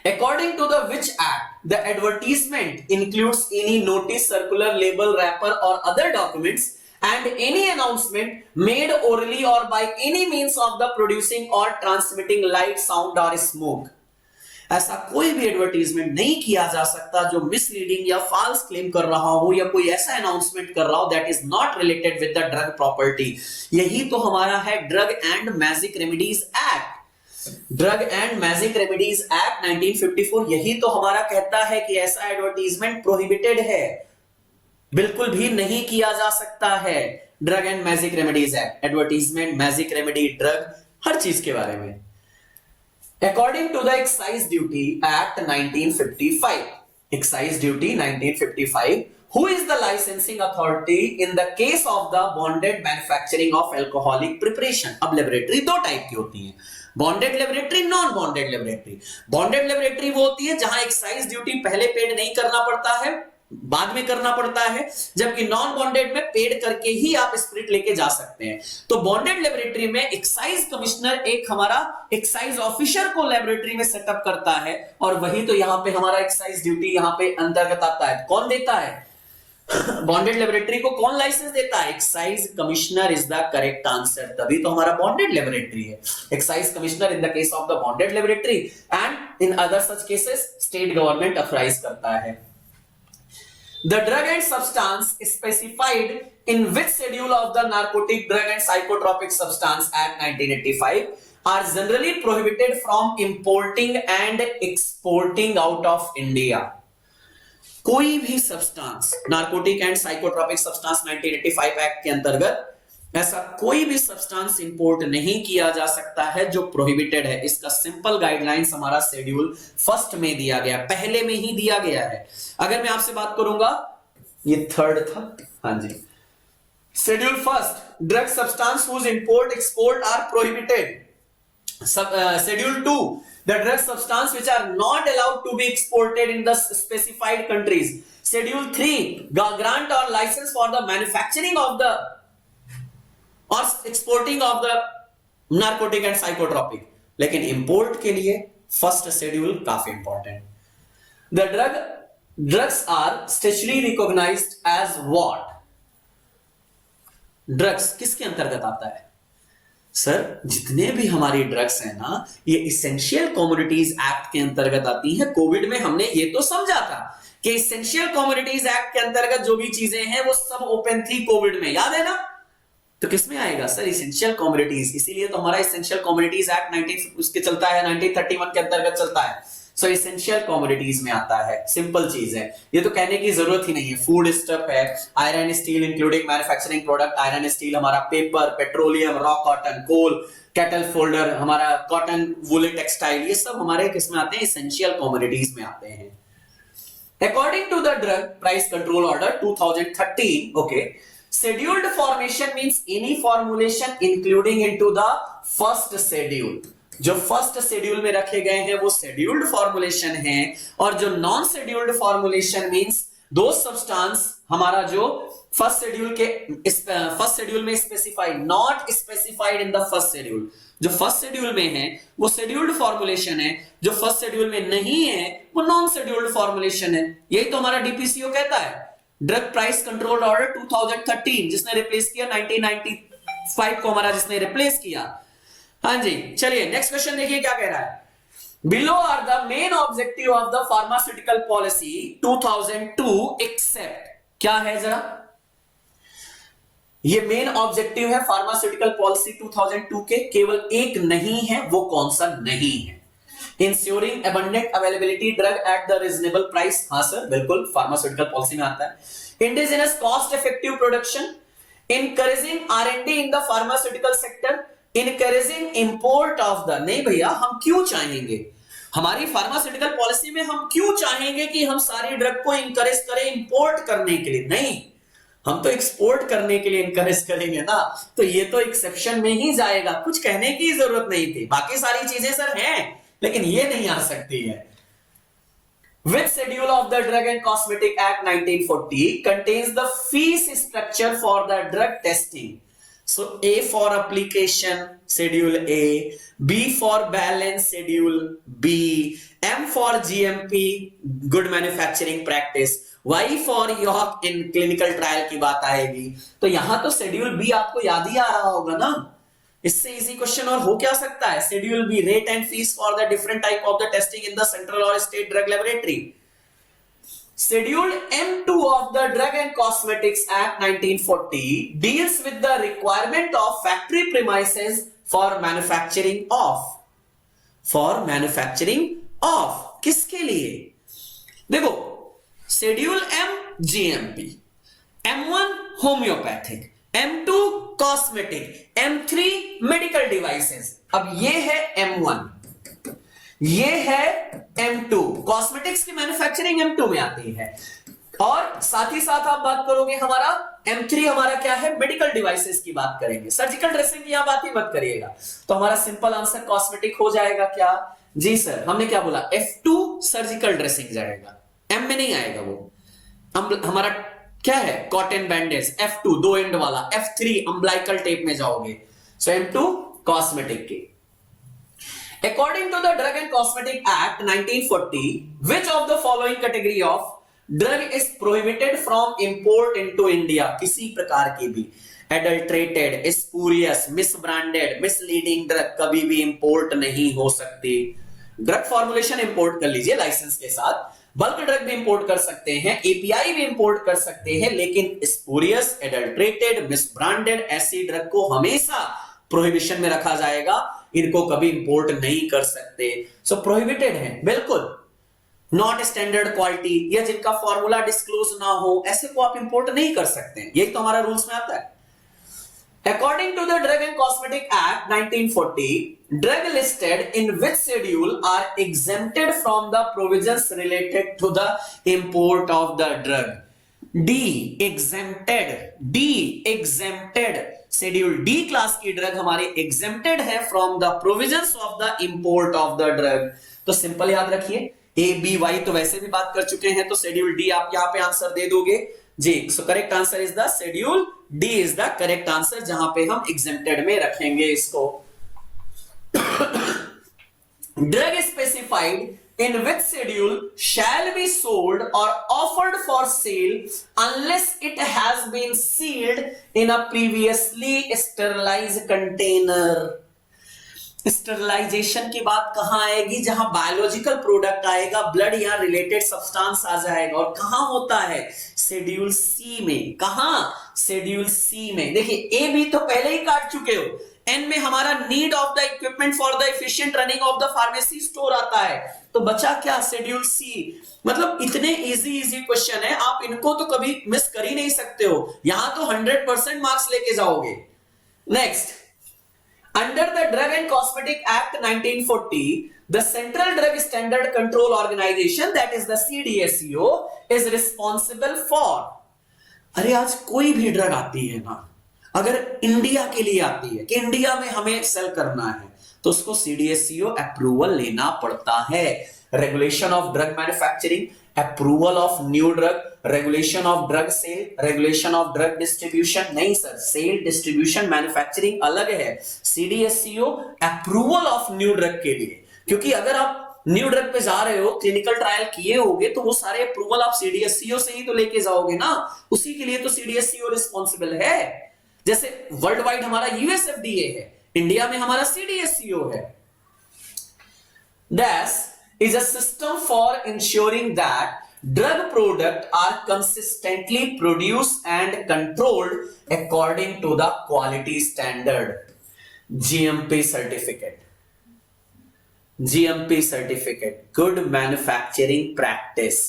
According to the which act, the advertisement includes any notice, circular, label, wrapper or other documents and any announcement made orally or by any means of the producing or transmitting light, sound or smoke. ऐसा कोई भी advertisement नहीं किया जा सकता जो misleading या false claim कर रहा हो या कोई ऐसा अनाउंसमेंट कर रहा हो that is not related with the drug property. यही तो हमारा है drug and magic remedies act, drug and magic remedies act 1954, यही तो हमारा कहता है कि ऐसा एडवर्टीजमेंट प्रोहिबिटेड है, बिल्कुल भी नहीं किया जा सकता है। Drug and magic remedies act, advertisement, magic remedy, drug, हर चीज के बारे में। According to the excise duty act 1955, excise duty 1955, who is the licensing authority in the case of the bonded manufacturing of alcoholic preparation? अब laboratory दो type की होती हैं, bonded laboratory, non bonded laboratory. Bonded laboratory वो होती है जहां excise duty पहले पेड नहीं करना पड़ता है, बाद में करना पड़ता है, जबकि नॉन बॉन्डेड में पेड करके ही आप स्पिरिट लेके जा सकते हैं। तो बॉन्डेड लेबोरेटरी में एक्साइज कमिश्नर एक हमारा एक्साइज ऑफिसर को लेबोरेटरी में सेटअप करता है, और वही तो यहां पे हमारा एक्साइज ड्यूटी यहां पे अंतर्गत आता है। कौन देता है? बॉन्डेड लेबोरेटरी को कौन लाइसेंस देता है? Excise commissioner is the correct answer, तभी तो हमारा बॉन्डेड लेबोरेटरी है। Excise commissioner in the case of the bonded laboratory, and in other such cases state government authorise करता है। The drug and substance specified in which schedule of the Narcotic Drug and Psychotropic Substance Act 1985 are generally prohibited from importing and exporting out of India. कोई भी substance, narcotic and psychotropic substance 1985 act के अंतर्गत ऐसा कोई भी substance import नहीं किया जा सकता है जो प्रोहिबिटेड है। इसका सिंपल गाइडलाइंस हमारा शेड्यूल फर्स्ट में दिया गया, पहले में ही दिया गया है। अगर मैं आपसे बात करूंगा, ये थर्ड था, हाँ जी, schedule first, drug substance whose import export are prohibited. Schedule two, the drug substance which are not allowed to be exported in the specified countries. Schedule 3, grant or license for the manufacturing of the or exporting of the narcotic and psychotropic. लेकिन import के लिए first schedule काफी important. The drugs are statutorily recognized as what? Drugs किसके अंतर्गत आता है? Sir, जितने भी हमारी ड्रग्स हैं ना, ये इसेंशियल कमोडिटीज एक्ट के अंतर्गत आती है। कोविड में हमने ये तो समझा था कि इसेंशियल कमोडिटीज एक्ट के अंतर्गत जो भी चीजें हैं वो सब ओपन थी कोविड में, याद है ना? तो किसमें आएगा सर? Essential commodities. इसीलिए तो हमारा इसेंशियल कमोडिटीज एक्ट 19 उसके चलता है, 1931 के अंतर्गत चलता है। सो इसेंशियल कमोडिटीज में आता है, सिंपल चीज है, ये तो कहने की जरूरत ही नहीं है। फूड स्टफ है, iron steel including manufacturing product, iron steel हमारा पेपर, पेट्रोलियम, रॉ कॉटन, कोल, कैटल फोल्डर, हमारा कॉटन, वूलन टेक्सटाइल, ये सब हमारे किसमें आते हैं? इसेंशियल कमोडिटीज में आते हैं। According to the drug price control order 2013, okay, scheduled formation means any formulation including into the first schedule। जो फर्स्ट शेड्यूल में रखे गए हैं वो शेड्यूल्ड फॉर्मुलेशन है, और जो नॉन शेड्यूल्ड फॉर्मुलेशन मींस दो सब्सटेंस हमारा जो फर्स्ट शेड्यूल में specified, not specified in the first schedule. जो फर्स्ट शेड्यूल में है वो शेड्यूल्ड फॉर्मुलेशन है, जो फर्स्ट शेड्यूल में नहीं है वो नॉन शेड्यूल्ड फॉर्मुलेशन है। यही तो हमारा डीपीसीओ कहता है, ड्रग प्राइस कंट्रोल ऑर्डर 2013, जिसने रिप्लेस किया 1995 को, हमारा जिसने रिप्लेस किया। हाँ जी, चलिए नेक्स्ट क्वेश्चन देखिए क्या कह रहा है। Below are the main objective of the pharmaceutical policy 2002 except, क्या है जरा? ये मेन ऑब्जेक्टिव है फार्मास्यूटिकल पॉलिसी 2002 के, केवल एक नहीं है, वो कौन सा नहीं है? Ensuring abundant availability drug at the reasonable price, हाँ सर बिल्कुल फार्मास्यूटिकल पॉलिसी में आता है। Indigenous cost effective production, encouraging R&D in the pharmaceutical sector, encouraging import of the, नहीं भैया, हम क्यों चाहेंगे? हमारी फार्मास्यूटिकल पॉलिसी में हम क्यों चाहेंगे कि हम सारी ड्रग को इंकरेज करें इंपोर्ट करने के लिए? नहीं, हम तो एक्सपोर्ट करने के लिए इंकरेज करेंगे ना, तो ये तो एक्सेप्शन में ही जाएगा, कुछ कहने की जरूरत नहीं थी। बाकी सारी चीजें सर हैं, लेकिन ये नहीं आ सकती है। Which schedule of the Drug and Cosmetic Act 1940 contains the fees structure for the drug testing? So A for application, schedule A, B for balance, schedule B, M for GMP, good manufacturing practice, Y for YOC in clinical trial की बात आएगी। तो यहां तो schedule B आपको याद ही आ रहा होगा ना, इससे इजी क्वेश्चन और हो क्या सकता है? Schedule B, rate and fees for the different type of the testing in the central और state drug laboratory. Schedule M2 of the Drug and Cosmetics Act 1940 deals with the requirement of factory premises for manufacturing of किसके लिए? देखो, Schedule M GMP, M1 homeopathic, M2 cosmetic, M3 medical devices. अब ये है M1, ये है M2, cosmetics की manufacturing M2 में आती है। और साथ ही साथ आप बात करोगे हमारा M3 हमारा क्या है, मेडिकल डिवाइसेस की बात करेंगे। सर्जिकल ड्रेसिंग की यहां बात ही मत करिएगा। तो हमारा सिंपल आंसर कॉस्मेटिक हो जाएगा क्या? जी सर, हमने क्या बोला, F2 सर्जिकल ड्रेसिंग जाएगा, M में नहीं आएगा वो। हमारा क्या है, कॉटन बैंडेज, F2 दो एंड वाला, F3 अम्बिलिकल टेप में जाओगे। सो M2 कॉस्मेटिक की। According to the Drug and Cosmetic Act 1940, which of the following category of drug is prohibited from import into India? किसी प्रकार की भी adulterated, spurious, misbranded, misleading drug कभी भी import नहीं हो सकती। ड्रग फॉर्मुलेशन इंपोर्ट कर लीजिए लाइसेंस के साथ, बल्क ड्रग भी इंपोर्ट कर सकते हैं, एपीआई भी इंपोर्ट कर सकते हैं, लेकिन स्पूरियस, एडल्ट्रेटेड, मिसब्रांडेड ऐसी ड्रग को हमेशा प्रोहिबिशन में रखा जाएगा, इनको कभी इंपोर्ट नहीं कर सकते। सो प्रोहिबिटेड है बिल्कुल। नॉट स्टैंडर्ड क्वालिटी या जिनका फॉर्मूला डिस्क्लोज ना हो, ऐसे को आप इंपोर्ट नहीं कर सकते। यही तो हमारा रूल्स में आता है। According to the Drug and Cosmetic Act 1940, drug listed in which schedule are exempted from the provisions related to the import of the drug? D exempted, D exempted, schedule D class की drug हमारी exempted है from the provisions of the import of the drug। तो simple याद रखिए, A B Y तो वैसे भी बात कर चुके हैं, तो शेड्यूल डी आप यहां पे आंसर दे दोगे जी। So correct answer is the schedule D is the correct answer, जहां पे हम exempted में रखेंगे इसको। Drug specified in which schedule shall be sold or offered for sale unless it has been sealed in a previously sterilized container? Sterilization की बात कहां आएगी, जहां बायोलॉजिकल प्रोडक्ट आएगा, ब्लड या रिलेटेड सब्सटेंस आ जाएगा, और कहां होता है, शेड्यूल सी में। कहां, शेड्यूल सी में। देखिए ए बी तो पहले ही काट चुके हो, एन में हमारा need of the equipment for the efficient running of the pharmacy store आता है, तो बचा क्या, शेड्यूल सी। मतलब इतने इजी क्वेश्चन है, आप इनको तो कभी मिस कर ही नहीं सकते हो, यहां तो 100% मार्क्स लेके जाओगे। Next, under the Drug and Cosmetic Act 1940, the Central Drug Standard Control Organization, that is the CDSCO, is responsible for। अरे आज कोई भी ड्रग आती है ना, अगर इंडिया के लिए आती है कि इंडिया में हमें सेल करना है, तो उसको सीडीएससीओ अप्रूवल लेना पड़ता है। Regulation of drug manufacturing, approval of new drug, regulation of drug sale, regulation of drug distribution. नहीं सर, सेल, डिस्ट्रीब्यूशन, मैन्युफैक्चरिंग अलग है। CDSCO approval of new drug के लिए, क्योंकि अगर आप न्यू ड्रग पे जा रहे हो, क्लिनिकल ट्रायल किए होगे, तो वो सारे अप्रूवल आप सीडीएससीओ से ही तो लेके जाओगे ना, उसी के लिए तो सीडीएससीओ रिस्पॉन्सिबल है। जैसे वर्ल्ड वाइड हमारा यूएसएफडीए है, इंडिया में हमारा सीडीएससीओ है। Dash is a system for ensuring that drug products are consistently produced and controlled according to the quality standard। GMP certificate, GMP certificate, good manufacturing practice,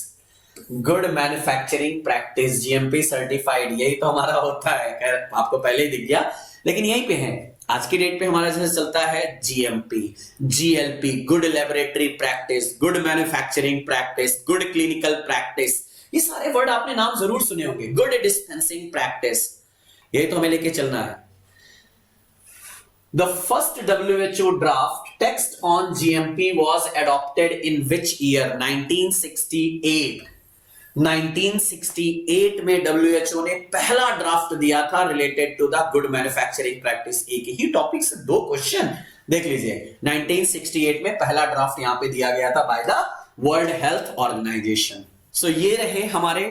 good manufacturing practice, GMP certified, यही तो हमारा होता है। खैर आपको पहले ही दिख गया, लेकिन यहीं पे है। आज की डेट पे हमारा जैसे चलता है GMP, GLP, good laboratory practice, good manufacturing practice, good clinical practice, ये सारे वर्ड आपने नाम जरूर सुने होंगे। गुड डिस्पेंसिंग प्रैक्टिस, यही तो हमें लेके चलना है। The first WHO draft text on GMP was adopted in which year? 1968। 1968 में WHO ने पहला ड्राफ्ट दिया था related to the good manufacturing practice. एक ही टॉपिक से दो क्वेश्चन देख लीजिए। 1968 में पहला ड्राफ्ट यहां पे दिया गया था by the World Health Organization. So ये रहे हमारे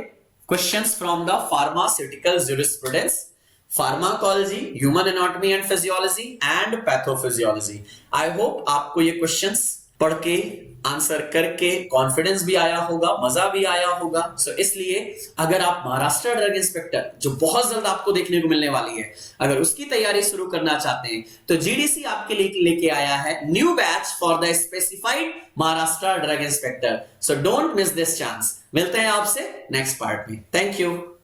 questions from the pharmaceutical jurisprudence, pharmacology, human anatomy and physiology and pathophysiology. I hope आपको ये क्वेश्चंस पढ़ के आंसर करके कॉन्फिडेंस भी आया होगा, मजा भी आया होगा। सो इसलिए अगर आप महाराष्ट्र ड्रग इंस्पेक्टर, जो बहुत जल्द आपको देखने को मिलने वाली है, अगर उसकी तैयारी शुरू करना चाहते हैं, तो जीडीसी आपके लिए लेके आया है new batch for the specified Maharashtra drug inspector. So don't miss this chance. मिलते हैं आपसे नेक्स्ट पार्ट में। Thank you.